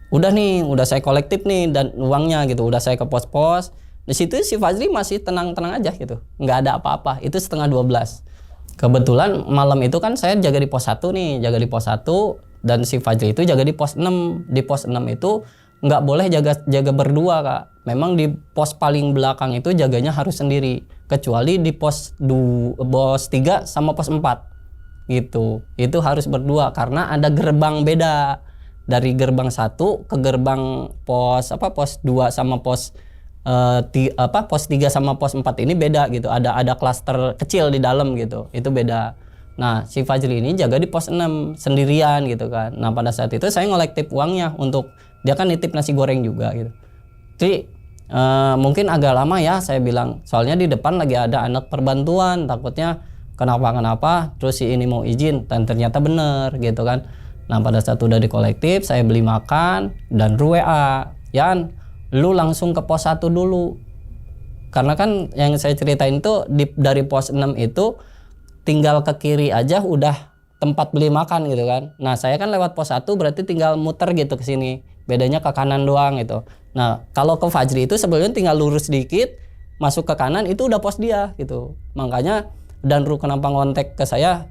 Speaker 1: udah saya kolektif nih dan uangnya gitu, udah saya ke pos-pos. Di situ si Fajri masih tenang-tenang aja gitu, nggak ada apa-apa. Itu 11:30. Kebetulan malam itu kan saya jaga di pos 1 nih, jaga di pos 1, dan si Fajri itu jaga di pos 6. Di pos 6 itu nggak boleh jaga berdua Kak. Memang di pos paling belakang itu jaganya harus sendiri, kecuali di pos 3 sama pos 4 gitu. Itu harus berdua karena ada gerbang beda. Dari gerbang 1 ke gerbang pos 2 sama pos pos 3 sama pos 4 ini beda gitu. Ada klaster kecil di dalam gitu. Itu beda. Nah, si Fajri ini jaga di pos 6 sendirian gitu kan. Nah, pada saat itu saya ngolektif uangnya untuk dia kan nitip nasi goreng juga gitu. Jadi mungkin agak lama ya saya bilang. Soalnya di depan lagi ada anak perbantuan, takutnya kenapa terus si ini mau izin dan ternyata bener gitu kan. Nah, pada saat udah di kolektif saya beli makan dan WA, Yan, lu langsung ke pos 1 dulu. Karena kan yang saya ceritain itu dari pos 6 itu tinggal ke kiri aja udah tempat beli makan gitu kan. Nah saya kan lewat pos 1 berarti tinggal muter gitu ke sini. Bedanya ke kanan doang gitu. Nah kalau ke Fajri itu sebenarnya tinggal lurus dikit, masuk ke kanan itu udah pos dia gitu. Makanya Danru kenapa ngontek ke saya,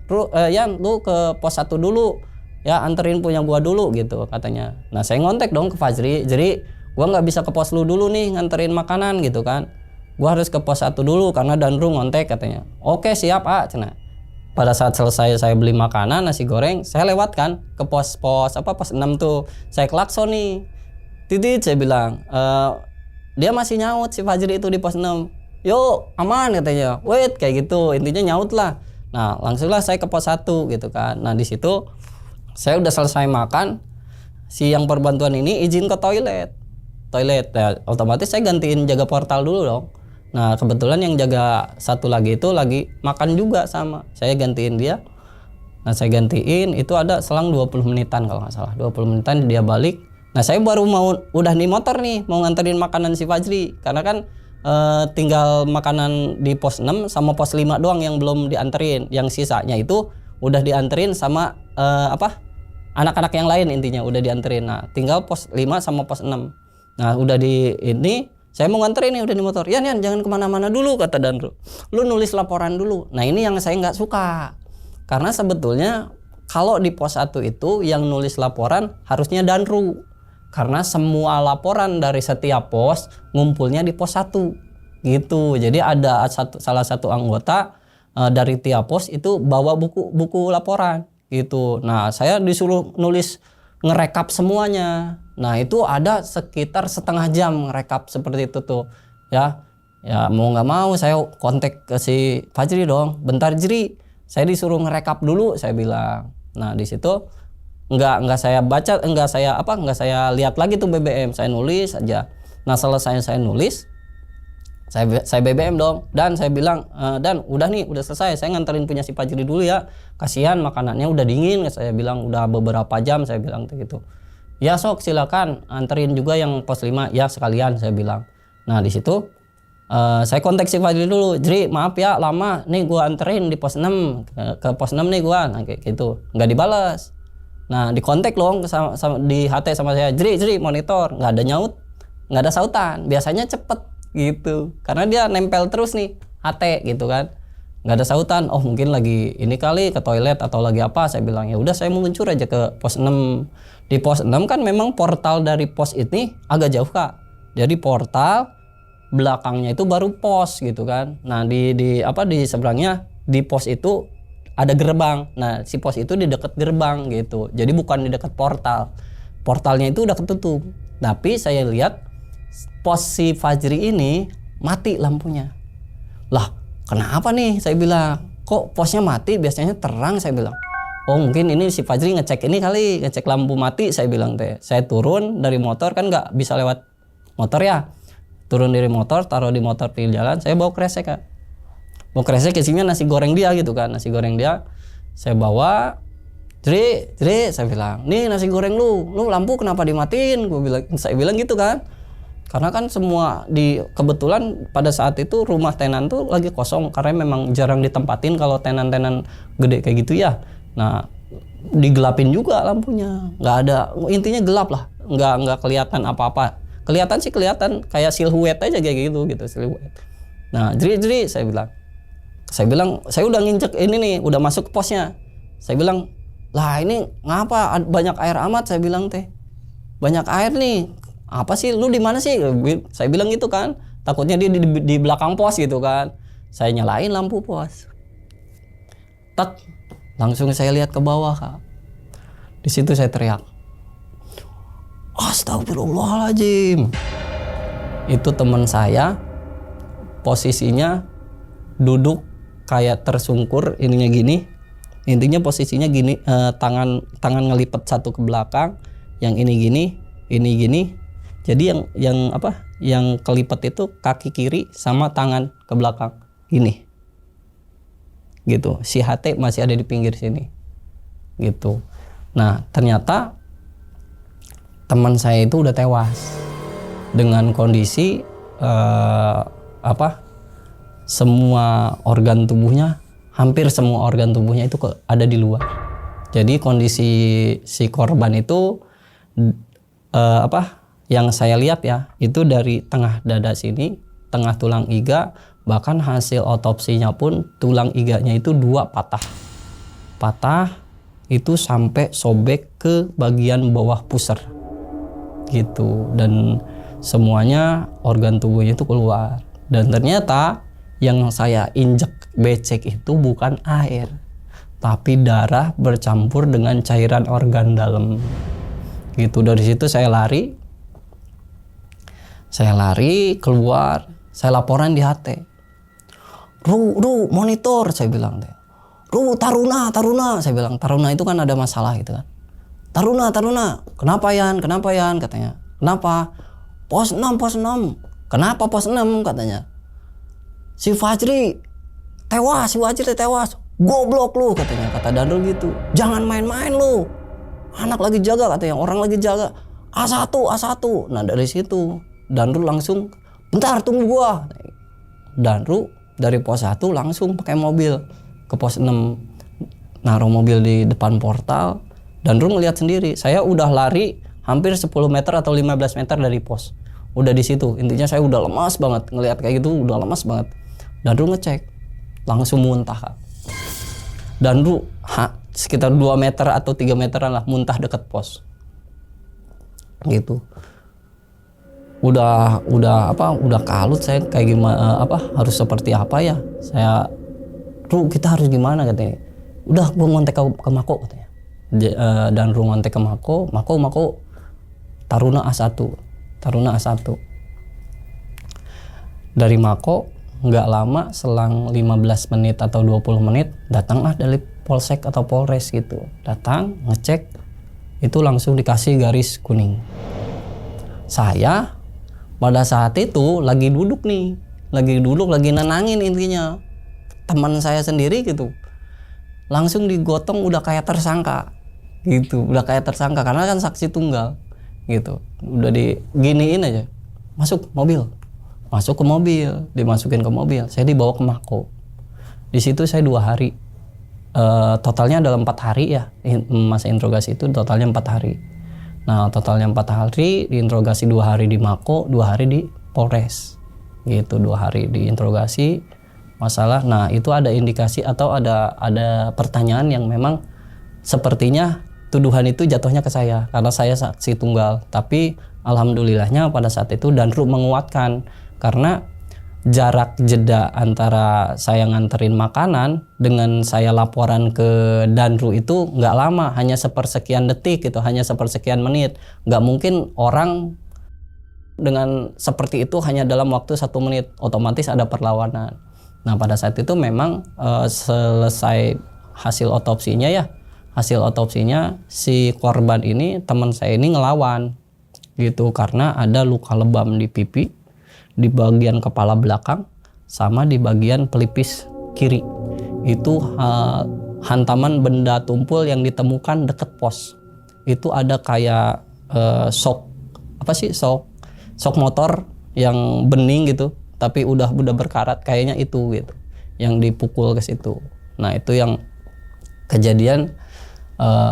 Speaker 1: Yan lu ke pos 1 dulu ya, anterin punya gua dulu gitu katanya. Nah saya ngontek dong ke Fajri, jadi gua nggak bisa ke pos lu dulu nih nganterin makanan gitu kan. Gua harus ke pos 1 dulu karena Danru ngontek katanya. Oke siap cina. Pada saat selesai saya beli makanan nasi goreng, saya lewat kan ke pos 6 tuh. Saya klakson nih. Titit saya bilang, dia masih nyaut si Fajri itu di pos 6. Yuk aman katanya. Wait kayak gitu. Intinya nyaut lah. Nah langsunglah saya ke pos 1 gitu kan. Nah di situ saya udah selesai makan. Si yang perbantuan ini izin ke toilet ya, otomatis saya gantiin jaga portal dulu dong. Nah kebetulan yang jaga satu lagi itu lagi makan juga sama, saya gantiin dia. Nah saya gantiin itu ada selang 20 menitan kalau nggak salah, 20 menitan dia balik. Nah saya baru udah di motor nih mau nganterin makanan si Fajri, karena kan tinggal makanan di pos 6 sama pos 5 doang yang belum dianterin, yang sisanya itu udah dianterin sama anak-anak yang lain, intinya udah dianterin. Nah tinggal pos 5 sama pos 6. Nah udah di ini saya mau nganterin nih, udah di motor. Yan jangan kemana-mana dulu, kata Danru, lu nulis laporan dulu. Nah ini yang saya nggak suka, karena sebetulnya kalau di pos 1 itu yang nulis laporan harusnya Danru, karena semua laporan dari setiap pos ngumpulnya di pos 1 gitu. Jadi ada salah satu anggota dari tiap pos itu bawa buku laporan gitu. Nah saya disuruh nulis ngerekap semuanya. Nah itu ada sekitar setengah jam ngerekap seperti itu tuh ya mau nggak mau saya kontak ke si Fajri dong, bentar Jri, saya disuruh ngerekap dulu, saya bilang. Nah di situ nggak saya baca, nggak saya lihat lagi tuh BBM, saya nulis aja. Nah selesai saya nulis, saya BBM dong, dan saya bilang, dan udah selesai, saya nganterin punya si Fajri dulu ya, kasihan makanannya udah dingin, saya bilang udah beberapa jam, saya bilang gitu. Ya sok silakan anterin juga yang pos 5 ya sekalian, saya bilang. Nah di situ saya kontak si Fajri dulu, Jri maaf ya lama nih gua anterin di pos 6 ke pos 6 nih gua, nah, kayak gitu nggak dibalas. Nah di kontak loh di HT sama saya, Jri monitor, nggak ada nyaut, nggak ada sautan, biasanya cepet gitu, karena dia nempel terus nih HT gitu kan, nggak ada sautan. Oh mungkin lagi ini kali ke toilet atau lagi apa, saya bilang. Ya udah saya meluncur aja ke pos 6. Di pos 6 kan memang portal dari pos ini agak jauh Kak, jadi portal belakangnya itu baru pos gitu kan. Nah di seberangnya di pos itu ada gerbang. Nah si pos itu di dekat gerbang gitu, jadi bukan di dekat portal. Portalnya itu udah ketutup, tapi saya lihat pos si Fajri ini mati lampunya. Lah kenapa nih, saya bilang, kok posnya mati, biasanya terang, saya bilang. Oh mungkin ini si Fajri ngecek ini kali, ngecek lampu mati, saya bilang teh. Saya turun dari motor, kan nggak bisa lewat motor ya, turun dari motor, taruh di motor di jalan, saya bawa kresek Kak. Bawa kresek isinya nasi goreng dia gitu kan, nasi goreng dia saya bawa. Jri saya bilang, nih nasi goreng lu lampu kenapa dimatiin, saya bilang gitu kan. Karena kan semua kebetulan pada saat itu rumah tenan tuh lagi kosong, karena memang jarang ditempatin kalau tenan-tenan gede kayak gitu ya. Nah digelapin juga lampunya, nggak ada, intinya gelap lah, nggak kelihatan apa-apa. Kelihatan kayak siluet aja kayak gitu siluet. Nah Jri saya bilang saya udah nginjek ini nih, udah masuk ke posnya. Saya bilang, lah ini ngapa banyak air amat, saya bilang teh, banyak air nih. Apa sih, lu di mana sih? Saya bilang gitu kan, takutnya dia di belakang pos gitu kan. Saya nyalain lampu pos, tak langsung saya lihat ke bawah Kak. Di situ saya teriak, astagfirullahaladzim. Itu teman saya posisinya duduk kayak tersungkur, ininya gini, intinya posisinya gini, tangan ngelipet satu ke belakang, yang ini gini. Jadi yang kelipet itu kaki kiri sama tangan ke belakang gini gitu. Si HT masih ada di pinggir sini gitu. Nah ternyata teman saya itu udah tewas dengan kondisi semua organ tubuhnya, hampir semua organ tubuhnya itu ada di luar. Jadi kondisi si korban itu yang saya lihat ya, itu dari tengah dada sini, tengah tulang iga, bahkan hasil otopsinya pun tulang iganya itu 2 patah itu sampai sobek ke bagian bawah pusar gitu, dan semuanya organ tubuhnya itu keluar. Dan ternyata yang saya injek becek itu bukan air, tapi darah bercampur dengan cairan organ dalam gitu. Dari situ saya lari keluar, saya laporan di HT. Ru monitor, saya bilang teh. Ru Taruna, saya bilang. Taruna itu kan ada masalah gitu kan. Taruna, kenapa Yan, katanya. Kenapa? Pos 6. Kenapa pos 6, katanya. Si Fajri tewas. Goblok lu, katanya. Kata Danru gitu. Jangan main-main lu. Anak lagi jaga, katanya. Orang lagi jaga. A1. Nah dari situ Danru langsung, bentar tunggu gua. Danru dari pos 1 langsung pakai mobil ke pos 6. naruh mobil di depan portal. Dandru ngelihat sendiri, saya udah lari hampir 10 meter atau 15 meter dari pos. Udah di situ, intinya saya udah lemas banget, ngelihat kayak gitu udah lemas banget. Dandru ngecek, langsung muntah Kak. Dandru sekitar 2 meter atau 3 meteran lah muntah deket pos. Gitu. Udah kalut saya kayak gimana harus seperti apa ya. Saya kita harus gimana katanya. Udah gua ngontek ke Mako katanya. Dan ngontek ke Mako Taruna A1. Dari Mako nggak lama, selang 15 menit atau 20 menit datanglah dari Polsek atau Polres gitu. Datang ngecek, itu langsung dikasih garis kuning. Saya pada saat itu lagi duduk, lagi nenangin intinya. Teman saya sendiri gitu. Langsung digotong udah kayak tersangka. Gitu, udah kayak tersangka karena kan saksi tunggal. Gitu. Udah diginiin aja. Masuk ke mobil, dimasukin ke mobil. Saya dibawa ke Mako. Di situ saya 2 hari. Totalnya adalah 4 hari ya. Masa interogasi itu totalnya 4 hari. Nah, totalnya 4 hari, diinterogasi 2 hari di Mako, 2 hari di Polres. Gitu, 2 hari diinterogasi masalah. Nah, itu ada indikasi atau ada pertanyaan yang memang sepertinya tuduhan itu jatuhnya ke saya karena saya saksi tunggal. Tapi alhamdulillahnya pada saat itu Danru menguatkan karena jarak jeda antara saya nganterin makanan dengan saya laporan ke Danru itu nggak lama, hanya sepersekian detik gitu, hanya sepersekian menit. Nggak mungkin orang dengan seperti itu hanya dalam waktu 1 menit, otomatis ada perlawanan. Nah pada saat itu memang selesai hasil otopsinya si korban ini, teman saya ini ngelawan gitu karena ada luka lebam di pipi, di bagian kepala belakang sama di bagian pelipis kiri. Itu hantaman benda tumpul yang ditemukan deket pos. Itu ada kayak shock motor yang bening gitu, tapi udah berkarat kayaknya itu gitu, yang dipukul ke situ. Nah itu yang kejadian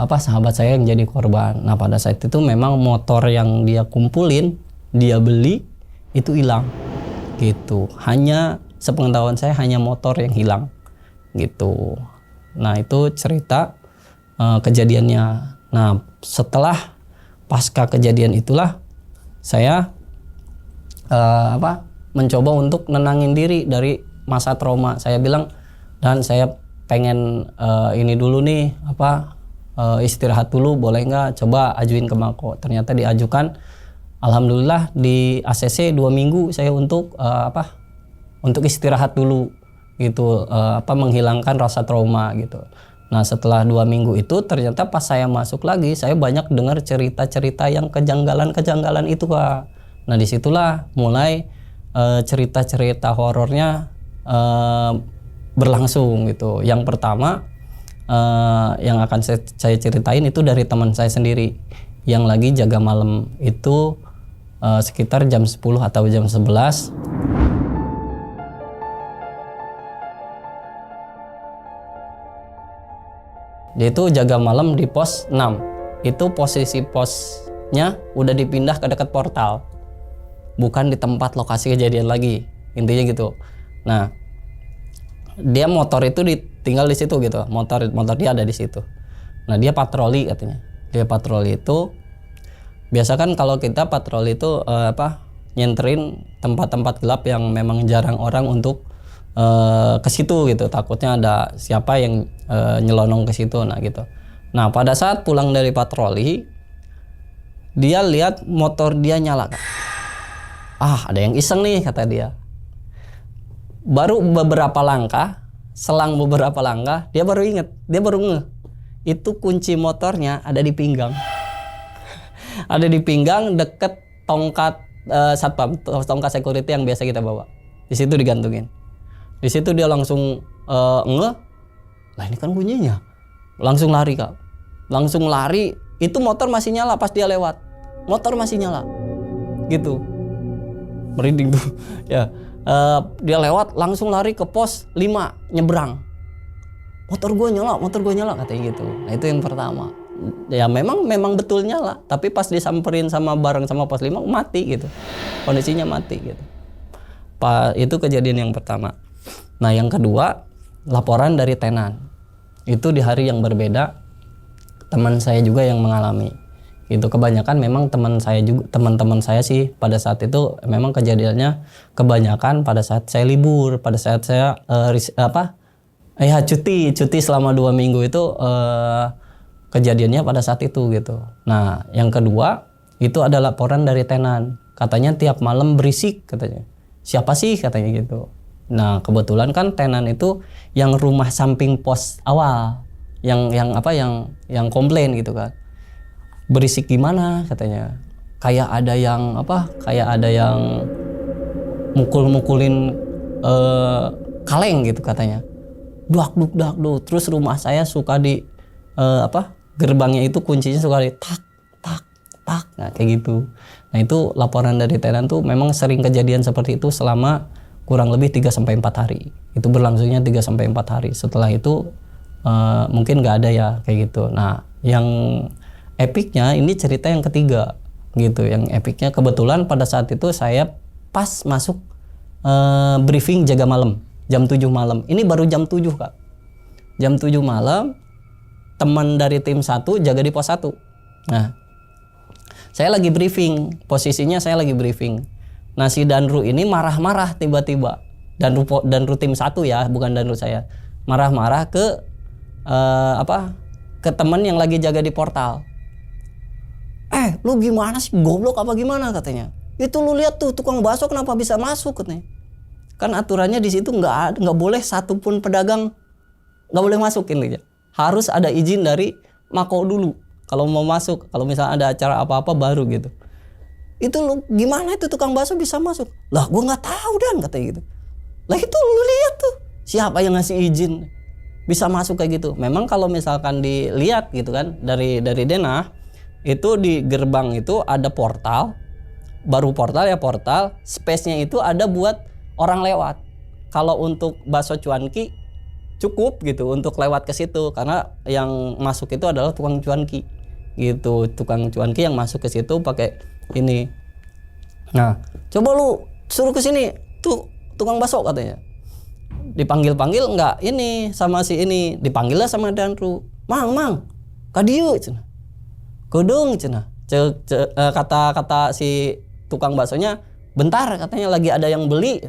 Speaker 1: sahabat saya yang jadi korban. Nah pada saat itu memang motor yang dia kumpulin, dia beli itu hilang gitu. Hanya sepengetahuan saya hanya motor yang hilang gitu. Nah itu cerita kejadiannya. Nah setelah pasca kejadian itulah saya mencoba untuk nenangin diri dari masa trauma. Saya bilang, dan saya pengen ini dulu nih istirahat dulu, boleh nggak coba ajuin ke Mako. Ternyata diajukan. Alhamdulillah di ACC 2 minggu saya untuk istirahat dulu gitu, menghilangkan rasa trauma gitu. Nah setelah 2 minggu itu ternyata pas saya masuk lagi saya banyak dengar cerita-cerita yang kejanggalan itu Kak. Nah disitulah mulai cerita-cerita horornya berlangsung gitu. Yang pertama yang akan saya ceritain itu dari teman saya sendiri yang lagi jaga malam itu sekitar jam 10 atau jam 11. Dia itu jaga malam di pos 6. Itu posisi posnya udah dipindah ke dekat portal, bukan di tempat lokasi kejadian lagi, intinya gitu. Nah dia motor itu ditinggal di situ gitu, motor dia ada di situ. Nah dia patroli katanya. Dia patroli itu biasa kan kalau kita patroli itu nyenterin tempat-tempat gelap yang memang jarang orang untuk ke situ gitu, takutnya ada siapa yang nyelonong ke situ. Nah gitu. Nah pada saat pulang dari patroli dia lihat motor dia nyala. Ada yang iseng nih kata dia. Baru beberapa langkah, selang beberapa langkah dia baru inget, dia baru ngeh itu kunci motornya ada di pinggang. Ada di pinggang deket tongkat satpam, tongkat security yang biasa kita bawa. Di situ digantungin. Di situ dia langsung ngeh, lah ini kan bunyinya. Langsung lari Kak. Langsung lari, itu motor masih nyala pas dia lewat. Motor masih nyala. Gitu. Merinding tuh. Ya. Dia lewat langsung lari ke pos 5 nyebrang. motor gue nyala katanya gitu. Nah itu yang pertama. Ya memang betul nyala, tapi pas disamperin bareng sama pos 5 mati gitu. Kondisinya mati gitu. Itu kejadian yang pertama. Nah yang kedua, laporan dari tenan. Itu di hari yang berbeda, teman saya juga yang mengalami. Itu kebanyakan memang teman-teman saya sih pada saat itu memang kejadiannya kebanyakan pada saat saya libur, pada saat saya cuti selama 2 minggu itu kejadiannya pada saat itu gitu. Nah yang kedua itu ada laporan dari tenan, katanya tiap malam berisik katanya. Siapa sih katanya gitu. Nah kebetulan kan tenan itu yang rumah samping pos awal, yang komplain gitu kan. Berisik gimana katanya, kayak ada yang mukul-mukulin kaleng gitu katanya, dak duk. Terus rumah saya suka di gerbangnya itu kuncinya suka di tak, nah kayak gitu. Nah itu laporan dari tenan tuh memang sering kejadian seperti itu selama kurang lebih 3-4 hari. Itu berlangsungnya 3-4 hari. Setelah itu mungkin nggak ada ya kayak gitu. Nah yang epicnya ini cerita yang ketiga gitu. Yang epicnya kebetulan pada saat itu saya pas masuk briefing jaga malam jam 7 malam. Ini baru jam 7 Kak. Jam 7 malam teman dari tim 1 jaga di pos 1. Nah saya lagi briefing, posisinya saya lagi briefing. Nah si Danru ini marah-marah tiba-tiba. Danru tim 1 ya, bukan Danru saya. Marah-marah ke ke teman yang lagi jaga di portal. Lu gimana sih, goblok apa gimana katanya. Itu lu lihat tuh tukang bakso kenapa bisa masuk katanya. Kan aturannya di situ nggak boleh satupun pedagang nggak boleh masukin gitu. Harus ada izin dari Mako dulu kalau mau masuk. Kalau misalnya ada acara apa-apa baru gitu. Itu lu gimana itu tukang bakso bisa masuk? Lah gua nggak tahu Dan katanya gitu. Lah itu lu lihat tuh siapa yang ngasih izin bisa masuk kayak gitu. Memang kalau misalkan dilihat gitu kan dari denah itu di gerbang itu ada portal, baru portal, space-nya itu ada buat orang lewat. Kalau untuk bakso cuanki cukup gitu untuk lewat ke situ karena yang masuk itu adalah tukang cuanki gitu, tukang cuanki yang masuk ke situ pakai ini. Nah, coba lu suruh ke sini tuh tukang bakso katanya. Dipanggil enggak ini sama si ini, dipanggilnya sama Danru. Mang, kadieu cenah. Kodong cenah. Kata si tukang baksonya, bentar katanya lagi ada yang beli.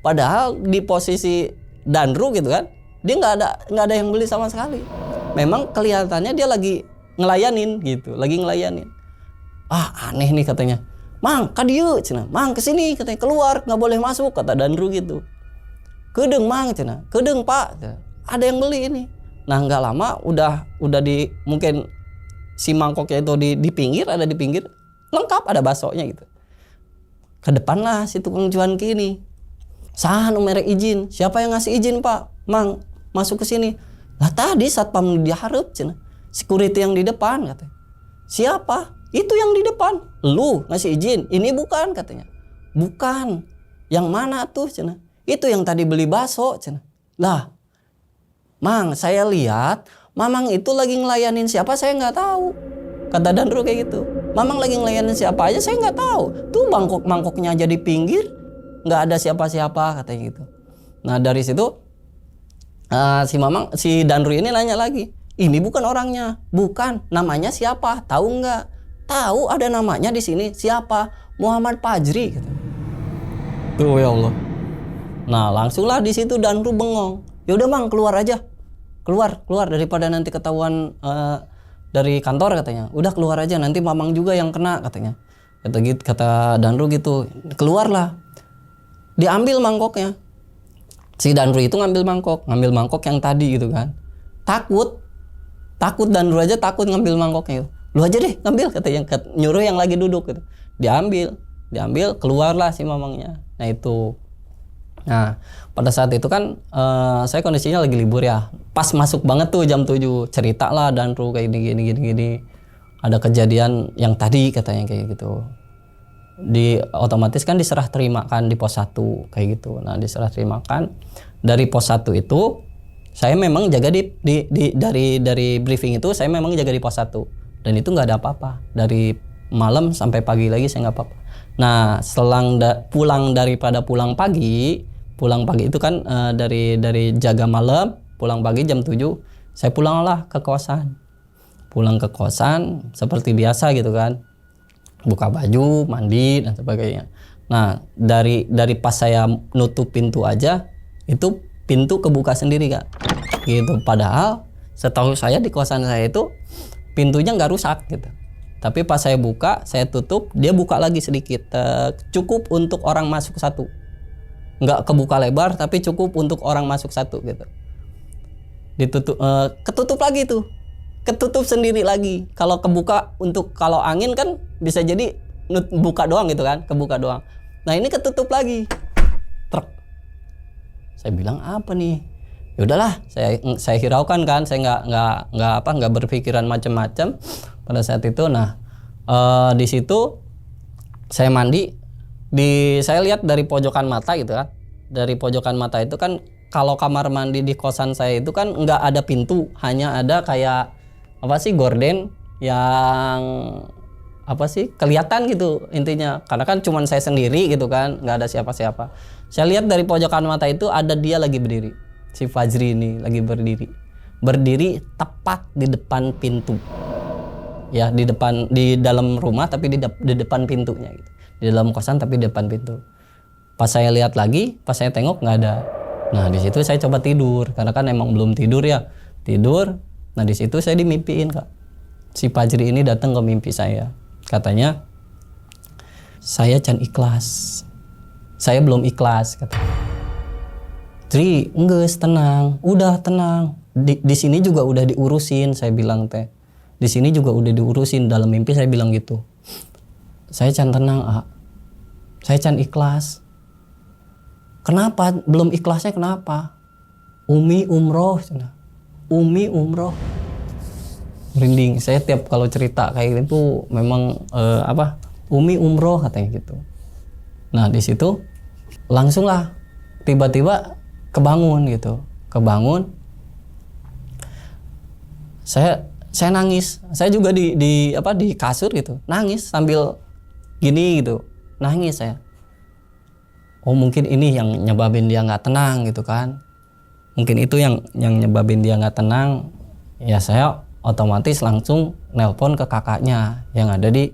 Speaker 1: Padahal di posisi Danru gitu kan, dia nggak ada yang beli sama sekali. Memang kelihatannya dia lagi ngelayanin gitu, aneh nih katanya. Mang, kadieu cenah. Mang kesini katanya, keluar nggak boleh masuk kata Danru gitu. Kedeng Mang cenah, kedeng Pak, ada yang beli ini. Nah nggak lama udah di mungkin si mangkoknya itu di pinggir, ada di pinggir lengkap ada baksonya gitu. Ke depan lah si tukang cuanki ini. Saha nu merek izin? Siapa yang ngasih izin Pak? Mang masuk ke sini. Lah tadi satpam di hareup cenah. Security yang di depan katanya. Siapa? Itu yang di depan. Lu ngasih izin? Ini bukan katanya. Bukan. Yang mana tuh cenah? Itu yang tadi beli bakso cenah. Lah Mang, saya lihat Mamang itu lagi ngelayanin siapa saya nggak tahu. Kata Danru kayak gitu. Mamang lagi ngelayanin siapa aja saya nggak tahu. Tuh mangkoknya aja di pinggir, nggak ada siapa-siapa katanya gitu. Nah dari situ si Danru ini nanya lagi. Ini bukan orangnya, bukan. Namanya siapa? Tahu nggak? Tahu ada namanya di sini. Siapa? Muhammad Fajri. Gitu. Tuh ya Allah. Nah langsunglah di situ Danru bengong. Ya udah Mang keluar aja. Keluar daripada nanti ketahuan dari kantor katanya. Udah keluar aja nanti Mamang juga yang kena katanya. Kata Danru gitu. Keluarlah. Diambil mangkoknya. Si Danru itu ngambil mangkok yang tadi gitu kan. Takut Danru aja takut ngambil mangkoknya. Lu aja deh ngambil katanya, nyuruh yang lagi duduk gitu. Diambil keluarlah si Mamangnya. Nah itu. Nah pada saat itu kan saya kondisinya lagi libur ya, pas masuk banget tuh jam 7 cerita lah Danru kayak gini ada kejadian yang tadi katanya kayak gitu. Otomatis kan diserah terimakan di pos 1 kayak gitu. Nah diserah terimakan dari pos 1 itu Saya memang jaga dari briefing itu saya memang jaga di pos 1 dan itu nggak ada apa-apa. Dari malam sampai pagi lagi saya nggak apa-apa. Nah, pulang pagi itu kan dari jaga malam, pulang pagi jam 7, saya pulanglah ke kosan. Pulang ke kosan seperti biasa gitu kan. Buka baju, mandi dan sebagainya. Nah, dari pas saya nutup pintu aja itu pintu kebuka sendiri Kak. Gitu. Padahal setahu saya di kosan saya itu pintunya nggak rusak gitu. Tapi pas saya buka, saya tutup, dia buka lagi sedikit. Cukup untuk orang masuk 1. Nggak kebuka lebar, tapi cukup untuk orang masuk 1 gitu. Ditutup, ketutup lagi tuh. Ketutup sendiri lagi. Kalau kebuka kalau angin kan bisa jadi buka doang gitu kan, kebuka doang. Nah ini ketutup lagi. Truk. Saya bilang apa nih? Ya udahlah, saya hiraukan kan, saya nggak berpikiran macam-macam pada saat itu. Nah di situ saya mandi, saya lihat dari pojokan mata gitu kan. Dari pojokan mata itu kan kalau kamar mandi di kosan saya itu kan nggak ada pintu, hanya ada kayak gorden yang kelihatan gitu intinya, karena kan cuman saya sendiri gitu kan, nggak ada siapa-siapa. Saya lihat dari pojokan mata itu ada dia lagi berdiri, si Fajri ini lagi berdiri tepat di depan pintu ya, di dalam rumah tapi di depan pintunya gitu, di dalam kosan tapi di depan pintu. Pas saya lihat lagi, pas saya tengok nggak ada. Nah di situ saya coba tidur karena kan emang belum tidur. Nah di situ saya dimimpiin Kak, si Fajri ini datang ke mimpi saya. Katanya, saya can ikhlas, saya belum ikhlas katanya. Tri, enggak, tenang, udah tenang. Di sini juga udah diurusin, saya bilang teh. Di sini juga udah diurusin, dalam mimpi saya bilang gitu. Saya can tenang, saya can ikhlas. Kenapa? Belum ikhlasnya kenapa? Umi umroh, Umi umroh. Merinding. Saya tiap kalau cerita kayak gitu memang Umi umroh katanya gitu. Nah di situ langsung lah tiba-tiba kebangun gitu. Saya nangis. Saya juga di kasur gitu. Nangis sambil gini gitu. Nangis saya. Oh mungkin ini yang nyebabin dia nggak tenang gitu kan. Mungkin itu yang nyebabin dia nggak tenang. Ya saya otomatis langsung nelpon ke kakaknya yang ada di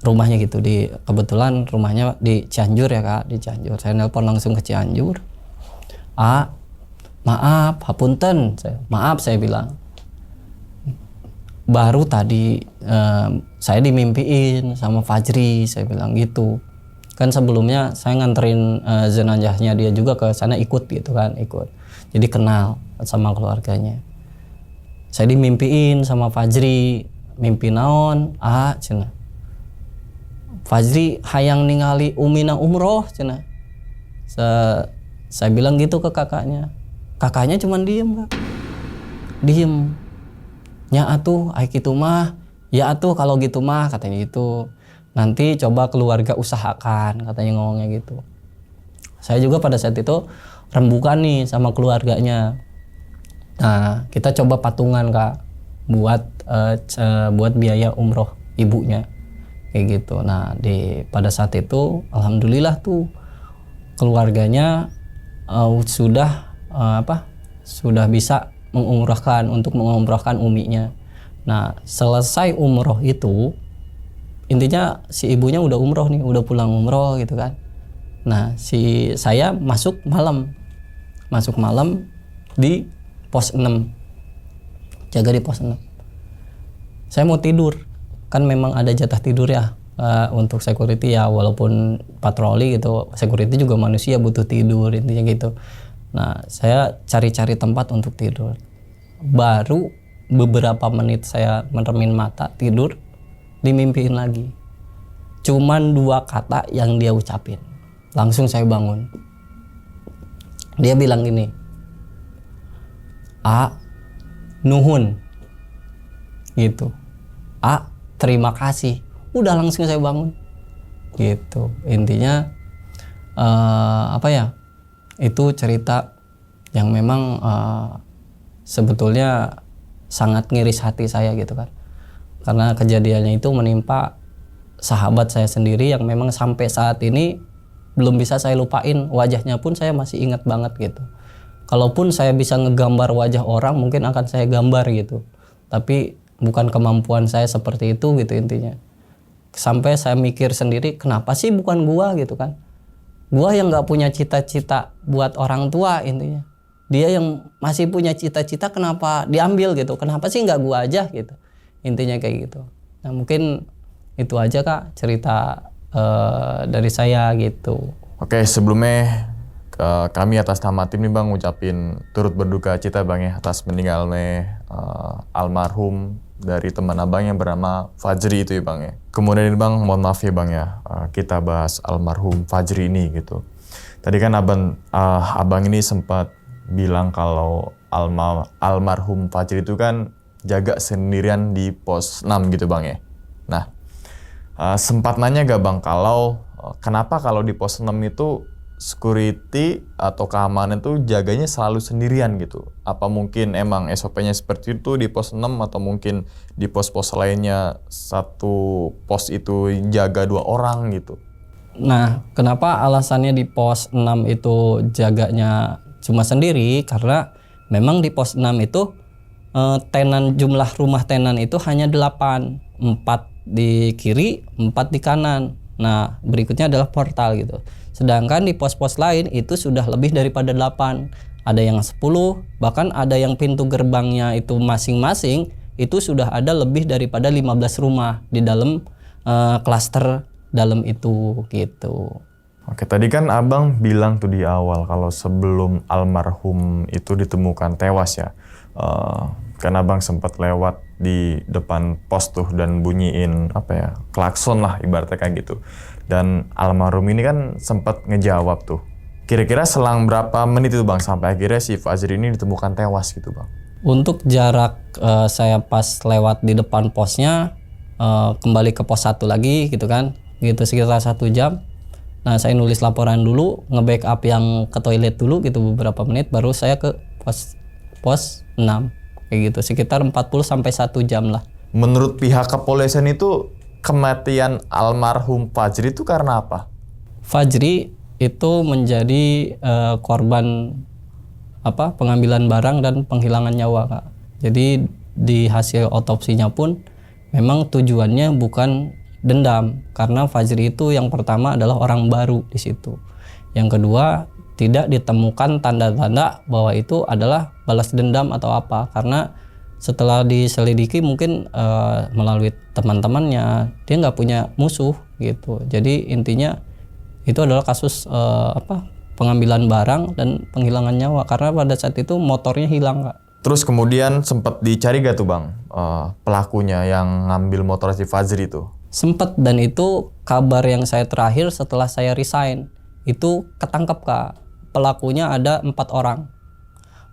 Speaker 1: rumahnya gitu. Kebetulan rumahnya di Cianjur ya Kak, di Cianjur. Saya nelpon langsung ke Cianjur. Maaf, hapunten. Maaf saya bilang. Baru tadi saya dimimpiin sama Fajri, saya bilang gitu. Kan sebelumnya saya nganterin jenazahnya dia juga ke sana, ikut gitu kan, ikut. Jadi kenal sama keluarganya. Saya dimimpiin sama Fajri, mimpi naon? Cenah. Fajri hayang ningali umina umroh, cenah. Saya bilang gitu ke kakaknya. Kakaknya cuman diem Kak. Diem. Ya atuh, ai kitu mah. Ya atuh kalau gitu mah, katanya gitu. Nanti coba keluarga usahakan, katanya ngomongnya gitu. Saya juga pada saat itu rembukan nih sama keluarganya. Nah, kita coba patungan Kak buat biaya umroh ibunya. Kayak gitu. Nah, pada saat itu alhamdulillah tuh keluarganya sudah bisa mengumrohkan uminya. Nah, selesai umroh itu intinya si ibunya udah umroh nih, udah pulang umroh gitu kan. Nah, saya masuk malam di pos 6, jaga di pos 6. Saya mau tidur, kan memang ada jatah tidur ya untuk security ya, walaupun patroli gitu, security juga manusia butuh tidur intinya gitu. Nah saya cari-cari tempat untuk tidur. Baru beberapa menit saya meremin mata tidur, dimimpiin lagi. Cuman 2 kata yang dia ucapin, langsung saya bangun. Dia bilang gini, nuhun gitu. Terima kasih. Udah langsung saya bangun gitu. Intinya itu cerita yang memang sebetulnya sangat ngiris hati saya gitu kan. Karena kejadiannya itu menimpa sahabat saya sendiri yang memang sampai saat ini belum bisa saya lupain, wajahnya pun saya masih ingat banget gitu. Kalaupun saya bisa ngegambar wajah orang mungkin akan saya gambar gitu. Tapi bukan kemampuan saya seperti itu gitu intinya. Sampai saya mikir sendiri, kenapa sih bukan gua gitu kan. Gua yang gak punya cita-cita buat orang tua intinya. Dia yang masih punya cita-cita kenapa diambil gitu. Kenapa sih gak gua aja gitu. Intinya kayak gitu. Nah mungkin itu aja Kak cerita dari saya gitu.
Speaker 2: Oke, sebelumnya kami atas nama tim nih Bang ngucapin turut berduka cita Bang ya atas meninggalnya almarhum dari teman Abang yang bernama Fajri itu ya Bang ya. Kemudian ini Bang, mohon maaf ya Bang ya, kita bahas almarhum Fajri ini gitu. Tadi kan Abang ini sempat bilang kalau almarhum Fajri itu kan jaga sendirian di pos 6 gitu Bang ya. Nah, sempat nanya gak Bang kalau kenapa kalau di pos 6 itu security atau keamanan itu jaganya selalu sendirian gitu? Apa mungkin emang SOP-nya seperti itu di pos 6 atau mungkin di pos-pos lainnya satu pos itu jaga 2 orang gitu?
Speaker 1: Nah, kenapa alasannya di pos 6 itu jaganya cuma sendiri? Karena memang di pos 6 itu jumlah rumah tenan itu hanya 8, 4 di kiri, 4 di kanan. Nah, berikutnya adalah portal gitu. Sedangkan di pos-pos lain itu sudah lebih daripada 8. Ada yang 10, bahkan ada yang pintu gerbangnya itu masing-masing itu sudah ada lebih daripada 15 rumah di dalam klaster dalam itu gitu.
Speaker 2: Oke, tadi kan Abang bilang tuh di awal kalau sebelum almarhum itu ditemukan tewas ya. Kan Abang sempat lewat di depan pos tuh dan bunyiin klakson lah ibaratnya kayak gitu. Dan almarhum ini kan sempat ngejawab tuh. Kira-kira selang berapa menit itu Bang sampai akhirnya si Fajri ini ditemukan tewas gitu Bang?
Speaker 1: Untuk jarak saya pas lewat di depan posnya kembali ke pos 1 lagi gitu kan. Gitu sekitar 1 jam. Nah, saya nulis laporan dulu, nge-backup yang ke toilet dulu gitu beberapa menit baru saya ke pos 6. Kayak gitu sekitar 40 sampai 1 jam lah.
Speaker 2: Menurut pihak kepolisian itu kematian almarhum Fajri itu karena apa?
Speaker 1: Fajri itu menjadi korban pengambilan barang dan penghilangan nyawa Kak. Jadi di hasil otopsinya pun memang tujuannya bukan dendam karena Fajri itu yang pertama adalah orang baru di situ. Yang kedua tidak ditemukan tanda-tanda bahwa itu adalah balas dendam atau apa karena setelah diselidiki mungkin melalui teman-temannya dia nggak punya musuh gitu. Jadi intinya itu adalah kasus pengambilan barang dan penghilangan nyawa karena pada saat itu motornya hilang Kak.
Speaker 2: Terus kemudian sempat dicari gak tuh Bang pelakunya yang ngambil motor si Fajri itu?
Speaker 1: Sempet, dan itu kabar yang saya terakhir setelah saya resign itu ketangkep Kak. Pelakunya ada 4 orang.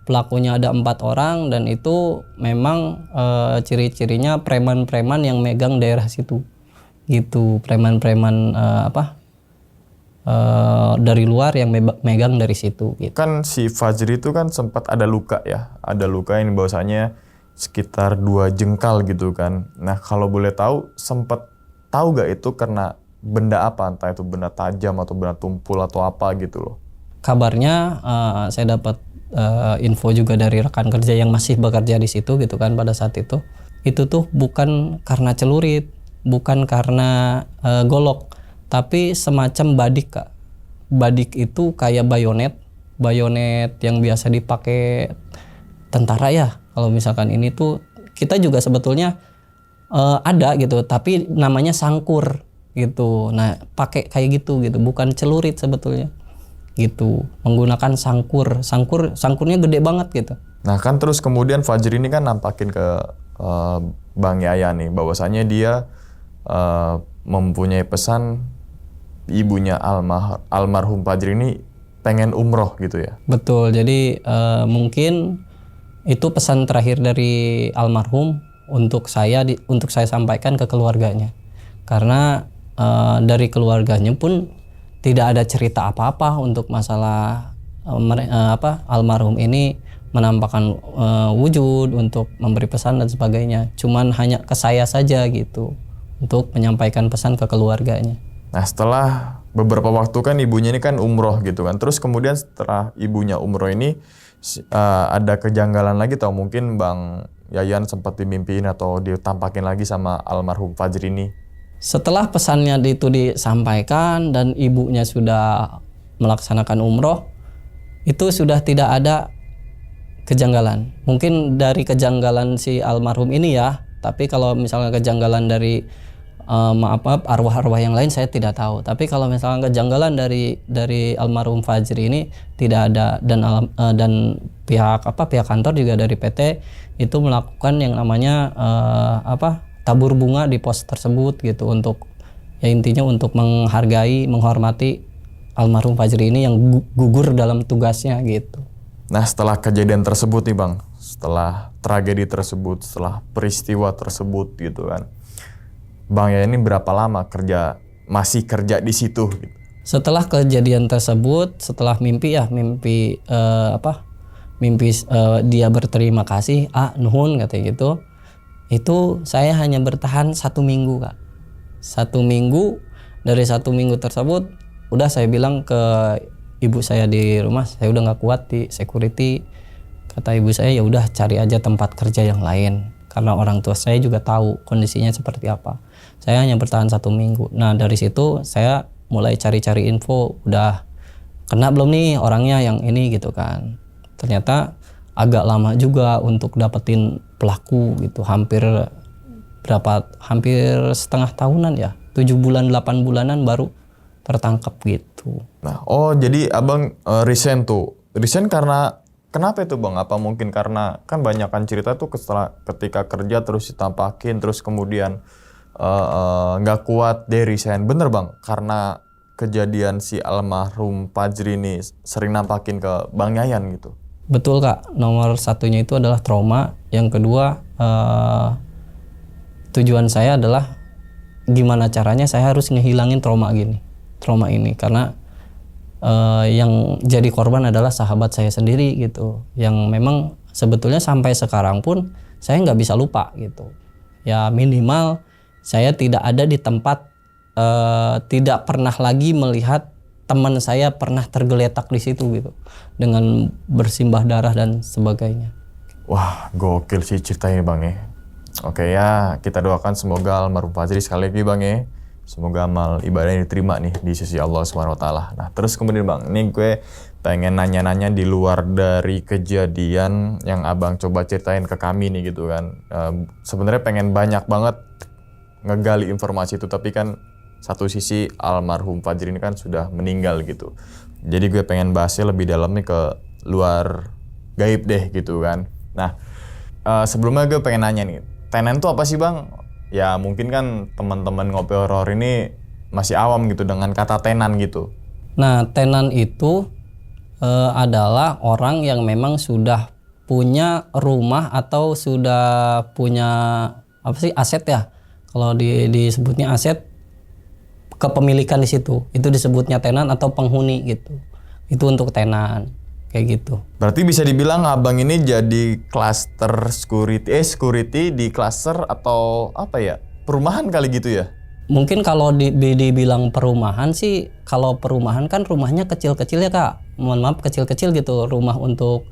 Speaker 1: Pelakunya ada 4 orang dan itu memang ciri-cirinya preman-preman yang megang daerah situ. Gitu, preman-preman dari luar yang megang dari situ gitu.
Speaker 2: Kan si Fajri itu kan sempat ada luka ya. Ada luka yang bahwasanya sekitar 2 jengkal gitu kan. Nah, kalau boleh tahu sempat tahu gak itu karena benda apa? Entah itu benda tajam atau benda tumpul atau apa gitu loh.
Speaker 1: Kabarnya saya dapat info juga dari rekan kerja yang masih bekerja di situ gitu kan pada saat itu. Itu tuh bukan karena celurit, bukan karena golok, tapi semacam badik Kak. Badik itu kayak bayonet yang biasa dipakai tentara ya. Kalau misalkan ini tuh kita juga sebetulnya ada gitu, tapi namanya sangkur gitu. Nah, pakai kayak gitu, bukan celurit sebetulnya. Gitu, menggunakan sangkurnya gede banget gitu.
Speaker 2: Nah, kan terus kemudian Fajri ini kan nampakin ke Bang Yaya nih bahwasanya dia mempunyai pesan ibunya almarhum Fajri ini pengen umroh gitu ya.
Speaker 1: Betul. Jadi mungkin itu pesan terakhir dari almarhum untuk saya sampaikan ke keluarganya. Karena dari keluarganya pun tidak ada cerita apa-apa untuk masalah almarhum ini menampakkan wujud untuk memberi pesan dan sebagainya. Cuman hanya ke saya saja gitu untuk menyampaikan pesan ke keluarganya.
Speaker 2: Nah setelah beberapa waktu kan ibunya ini kan umroh gitu kan. Terus kemudian setelah ibunya umroh ini ada kejanggalan lagi atau mungkin Bang Yayan sempat dimimpiin atau ditampakin lagi sama almarhum Fajri ini?
Speaker 1: Setelah pesannya itu disampaikan dan ibunya sudah melaksanakan umroh, itu sudah tidak ada kejanggalan. Mungkin dari kejanggalan si almarhum ini ya, tapi kalau misalnya kejanggalan dari arwah-arwah yang lain saya tidak tahu. Tapi kalau misalnya kejanggalan dari almarhum Fajri ini tidak ada, dan pihak kantor juga dari PT itu melakukan yang namanya tabur bunga di pos tersebut gitu, untuk ya intinya untuk menghargai, menghormati almarhum Fajri ini yang gugur dalam tugasnya gitu.
Speaker 2: Nah setelah kejadian tersebut nih Bang, setelah tragedi tersebut, setelah peristiwa tersebut gitu kan, Bang Yayan ini berapa lama masih kerja di situ gitu?
Speaker 1: Setelah kejadian tersebut, setelah mimpi dia berterima kasih, nuhun katanya gitu. Itu saya hanya bertahan 1 minggu Kak. 1 minggu, dari 1 minggu tersebut udah saya bilang ke ibu saya di rumah, saya udah nggak kuat di security. Kata ibu saya, ya udah cari aja tempat kerja yang lain, karena orang tua saya juga tahu kondisinya seperti apa. Saya hanya bertahan 1 minggu. Nah dari situ saya mulai cari-cari info, udah kena belum nih orangnya yang ini gitu kan. Ternyata agak lama juga untuk dapetin pelaku gitu, hampir setengah tahunan ya, 7 bulan 8 bulanan baru tertangkap gitu.
Speaker 2: Nah jadi abang resign karena kenapa itu Bang? Apa mungkin karena kan banyak kan cerita tuh ketika kerja terus ditampakin, terus kemudian nggak kuat dia resign. Bener Bang? Karena kejadian si almarhum Fajri ini sering nampakin ke Bang Yayan gitu.
Speaker 1: Betul Kak, nomor satunya itu adalah trauma. Yang kedua tujuan saya adalah gimana caranya saya harus ngehilangin trauma ini, karena yang jadi korban adalah sahabat saya sendiri gitu, yang memang sebetulnya sampai sekarang pun saya nggak bisa lupa gitu. Ya minimal saya tidak ada di tempat, tidak pernah lagi melihat teman saya pernah tergeletak di situ gitu dengan bersimbah darah dan sebagainya.
Speaker 2: Wah gokil sih ceritanya Bang ya. Oke ya, kita doakan semoga almarhum Fajri sekali lagi Bang ya, semoga amal ibadahnya diterima nih di sisi Allah SWT. Nah terus kemudian Bang, ini gue pengen nanya-nanya di luar dari kejadian yang abang coba ceritain ke kami nih gitu kan. Sebenarnya pengen banyak banget ngegali informasi itu, tapi kan satu sisi almarhum Fajri ini kan sudah meninggal gitu. Jadi gue pengen bahasnya lebih dalam nih ke luar gaib deh gitu kan. Nah sebelumnya gue pengen nanya nih, tenan tuh apa sih Bang? Ya mungkin kan teman-teman ngopi horor ini masih awam gitu dengan kata tenan gitu.
Speaker 1: Nah tenan itu adalah orang yang memang sudah punya rumah atau sudah punya aset ya. Kalau disebutnya aset, kepemilikan di situ, itu disebutnya tenan atau penghuni gitu. Itu untuk tenan kayak gitu.
Speaker 2: Berarti bisa dibilang abang ini jadi cluster security di cluster atau apa ya, perumahan kali gitu ya?
Speaker 1: Mungkin kalau dibilang perumahan sih, kalau perumahan kan rumahnya kecil-kecil ya Kak. Mohon maaf, kecil-kecil gitu, rumah untuk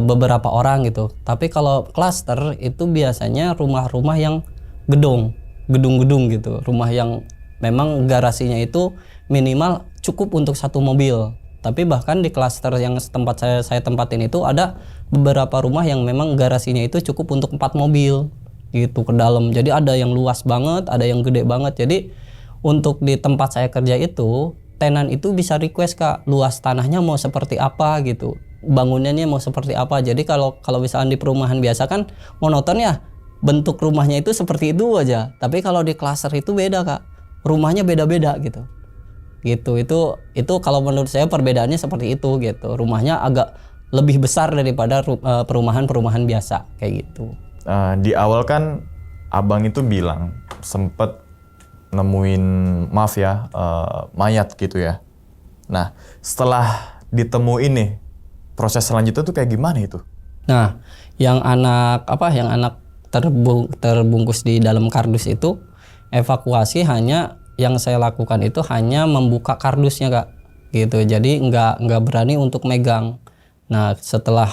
Speaker 1: beberapa orang gitu. Tapi kalau cluster itu biasanya rumah-rumah yang gedung-gedung gitu, rumah yang memang garasinya itu minimal cukup untuk 1 mobil. Tapi bahkan di klaster yang tempat saya tempatin itu ada beberapa rumah yang memang garasinya itu cukup untuk 4 mobil gitu ke dalam. Jadi ada yang luas banget, ada yang gede banget. Jadi untuk di tempat saya kerja itu, tenan itu bisa request Kak, luas tanahnya mau seperti apa gitu, bangunannya mau seperti apa. Jadi kalau misalnya di perumahan biasa kan monoton ya, bentuk rumahnya itu seperti itu aja. Tapi kalau di klaster itu beda Kak, rumahnya beda-beda gitu. Itu kalau menurut saya perbedaannya seperti itu gitu. Rumahnya agak lebih besar daripada perumahan biasa kayak gitu.
Speaker 2: Di awal kan abang itu bilang sempet nemuin mayat gitu ya. Nah setelah ditemuin nih, proses selanjutnya tuh kayak gimana itu?
Speaker 1: Nah, yang anak terbungkus di dalam kardus itu evakuasi hanya yang saya lakukan itu hanya membuka kardusnya Kak, gitu. Jadi nggak berani untuk megang. Nah, setelah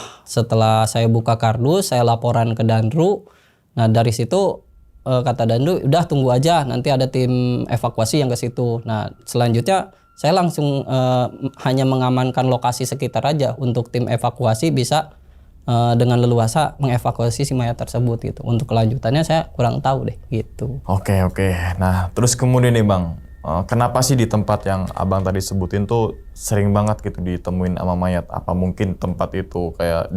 Speaker 1: saya buka kardus, saya laporan ke Danru. Nah, dari situ kata Danru, udah tunggu aja, nanti ada tim evakuasi yang ke situ. Nah, selanjutnya saya langsung hanya mengamankan lokasi sekitar aja untuk tim evakuasi bisa dengan leluasa mengevakuasi si mayat tersebut gitu. Untuk kelanjutannya saya kurang tahu deh gitu.
Speaker 2: Oke. Nah, terus kemudian nih Bang, kenapa sih di tempat yang Abang tadi sebutin tuh sering banget gitu ditemuin sama mayat? Apa mungkin tempat itu kayak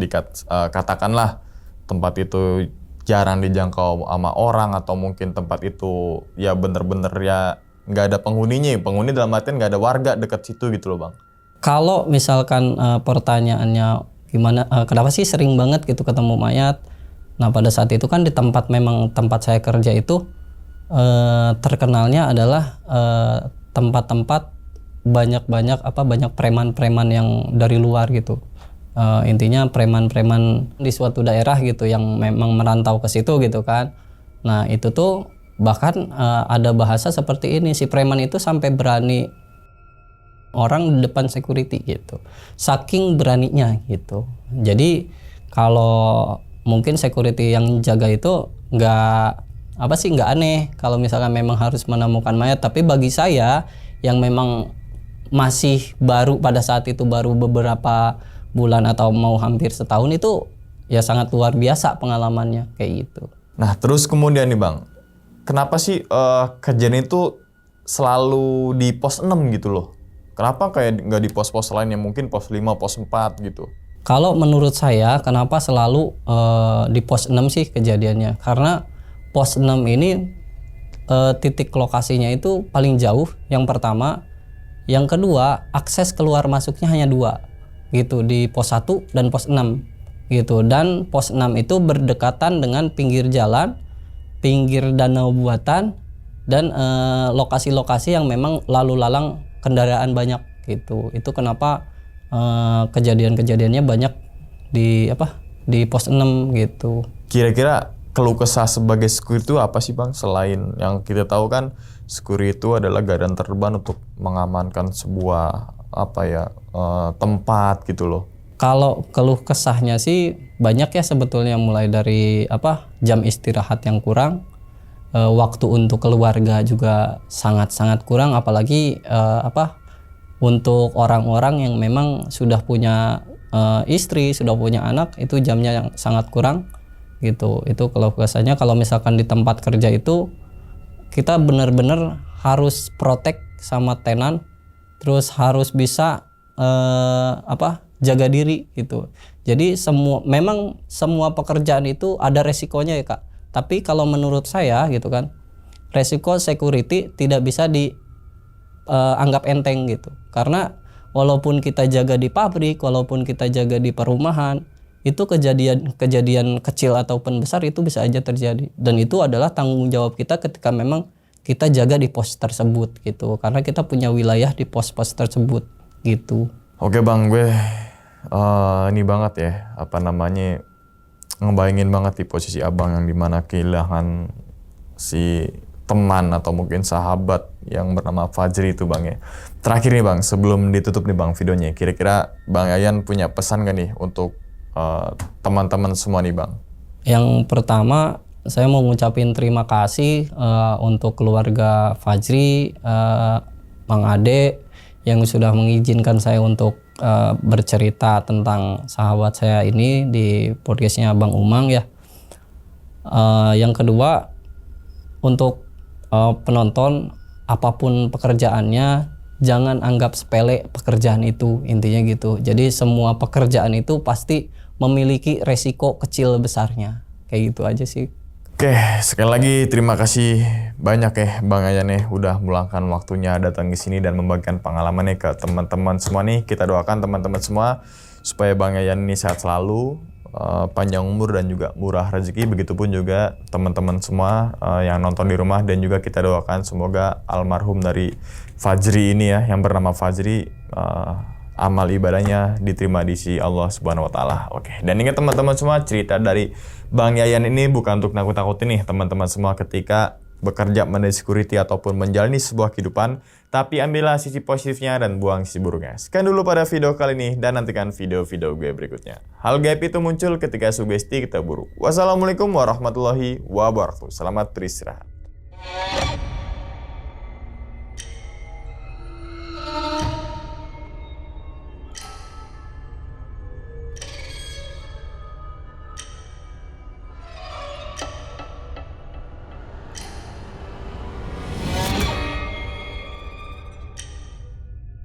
Speaker 2: katakanlah tempat itu jarang dijangkau sama orang, atau mungkin tempat itu ya bener-bener ya nggak ada penghuninya. Penghuni dalam artian nggak ada warga dekat situ gitu loh Bang.
Speaker 1: Kalau misalkan pertanyaannya gimana, kenapa sih sering banget gitu ketemu mayat? Nah, pada saat itu kan di tempat saya kerja itu terkenalnya adalah tempat-tempat banyak preman-preman yang dari luar gitu. Intinya preman-preman di suatu daerah gitu yang memang merantau ke situ gitu kan. Nah, itu tuh bahkan ada bahasa seperti ini, si preman itu sampai berani orang di depan security gitu, saking beraninya gitu. Jadi kalau mungkin security yang jaga itu nggak aneh kalau misalkan memang harus menemukan mayat. Tapi bagi saya yang memang masih baru pada saat itu, baru beberapa bulan atau mau hampir setahun, itu ya sangat luar biasa pengalamannya kayak gitu.
Speaker 2: Nah, terus kemudian nih Bang, kenapa sih kejadian itu selalu di pos 6 gitu loh? Kenapa kayak nggak di pos-pos lain yang mungkin pos 5, pos 4 gitu?
Speaker 1: Kalau menurut saya kenapa selalu di pos 6 sih kejadiannya? Karena pos 6 ini titik lokasinya itu paling jauh, yang pertama. Yang kedua, akses keluar masuknya hanya 2 gitu, di pos 1 dan pos 6 gitu. Dan pos 6 itu berdekatan dengan pinggir jalan, pinggir danau buatan, dan lokasi-lokasi yang memang lalu lalang kendaraan banyak gitu. Itu kenapa kejadian-kejadiannya banyak di pos 6 gitu.
Speaker 2: Kira-kira keluh kesah sebagai security itu apa sih Bang? Selain yang kita tahu kan security itu adalah garda terdepan untuk mengamankan sebuah tempat gitu loh.
Speaker 1: Kalau keluh kesahnya sih banyak ya sebetulnya, mulai dari jam istirahat yang kurang, waktu untuk keluarga juga sangat-sangat kurang, apalagi untuk orang-orang yang memang sudah punya istri, sudah punya anak, itu jamnya yang sangat kurang gitu. Itu kalau biasanya kalau misalkan di tempat kerja itu kita benar-benar harus protect sama tenan, terus harus bisa jaga diri gitu. Jadi semua pekerjaan itu ada resikonya ya Kak. Tapi kalau menurut saya gitu kan, resiko security tidak bisa dianggap enteng gitu. Karena walaupun kita jaga di pabrik, walaupun kita jaga di perumahan, itu kejadian kecil ataupun besar itu bisa aja terjadi. Dan itu adalah tanggung jawab kita ketika memang kita jaga di pos tersebut gitu. Karena kita punya wilayah di pos-pos tersebut gitu.
Speaker 2: Oke Bang, gue ini banget ya, ngebayangin banget di posisi Abang yang dimana kehilangan si teman atau mungkin sahabat yang bernama Fajri itu Bang ya. Terakhir nih Bang, sebelum ditutup nih Bang videonya, kira-kira Bang Yayan punya pesan gak nih untuk teman-teman semua nih Bang?
Speaker 1: Yang pertama, saya mau ngucapin terima kasih untuk keluarga Fajri, Bang Ade, yang sudah mengizinkan saya untuk bercerita tentang sahabat saya ini di podcastnya Bang Umang ya. Yang kedua, untuk penonton, apapun pekerjaannya, jangan anggap sepele pekerjaan itu, intinya gitu. Jadi semua pekerjaan itu pasti memiliki resiko kecil besarnya, kayak gitu aja sih.
Speaker 2: Oke, sekali lagi terima kasih banyak ya Bang Yayan nih udah meluangkan waktunya datang ke sini dan membagikan pengalamannya ke teman-teman semua nih. Kita doakan teman-teman semua supaya Bang Yayan ini sehat selalu, panjang umur dan juga murah rezeki. Begitupun juga teman-teman semua yang nonton di rumah, dan juga kita doakan semoga almarhum dari Fajri ini ya, yang bernama Fajri, amal ibadahnya diterima di sisi Allah Subhanahu wa taala. Oke. Dan ingat teman-teman semua, cerita dari Bang Yayan ini bukan untuk nakut-nakutin nih teman-teman semua ketika bekerja menjadi security ataupun menjalani sebuah kehidupan, tapi ambillah sisi positifnya dan buang sisi buruknya. Sekian dulu pada video kali ini dan nantikan video-video gue berikutnya. Hal gaib itu muncul ketika sugesti kita buruk. Wassalamualaikum warahmatullahi wabarakatuh. Selamat beristirahat.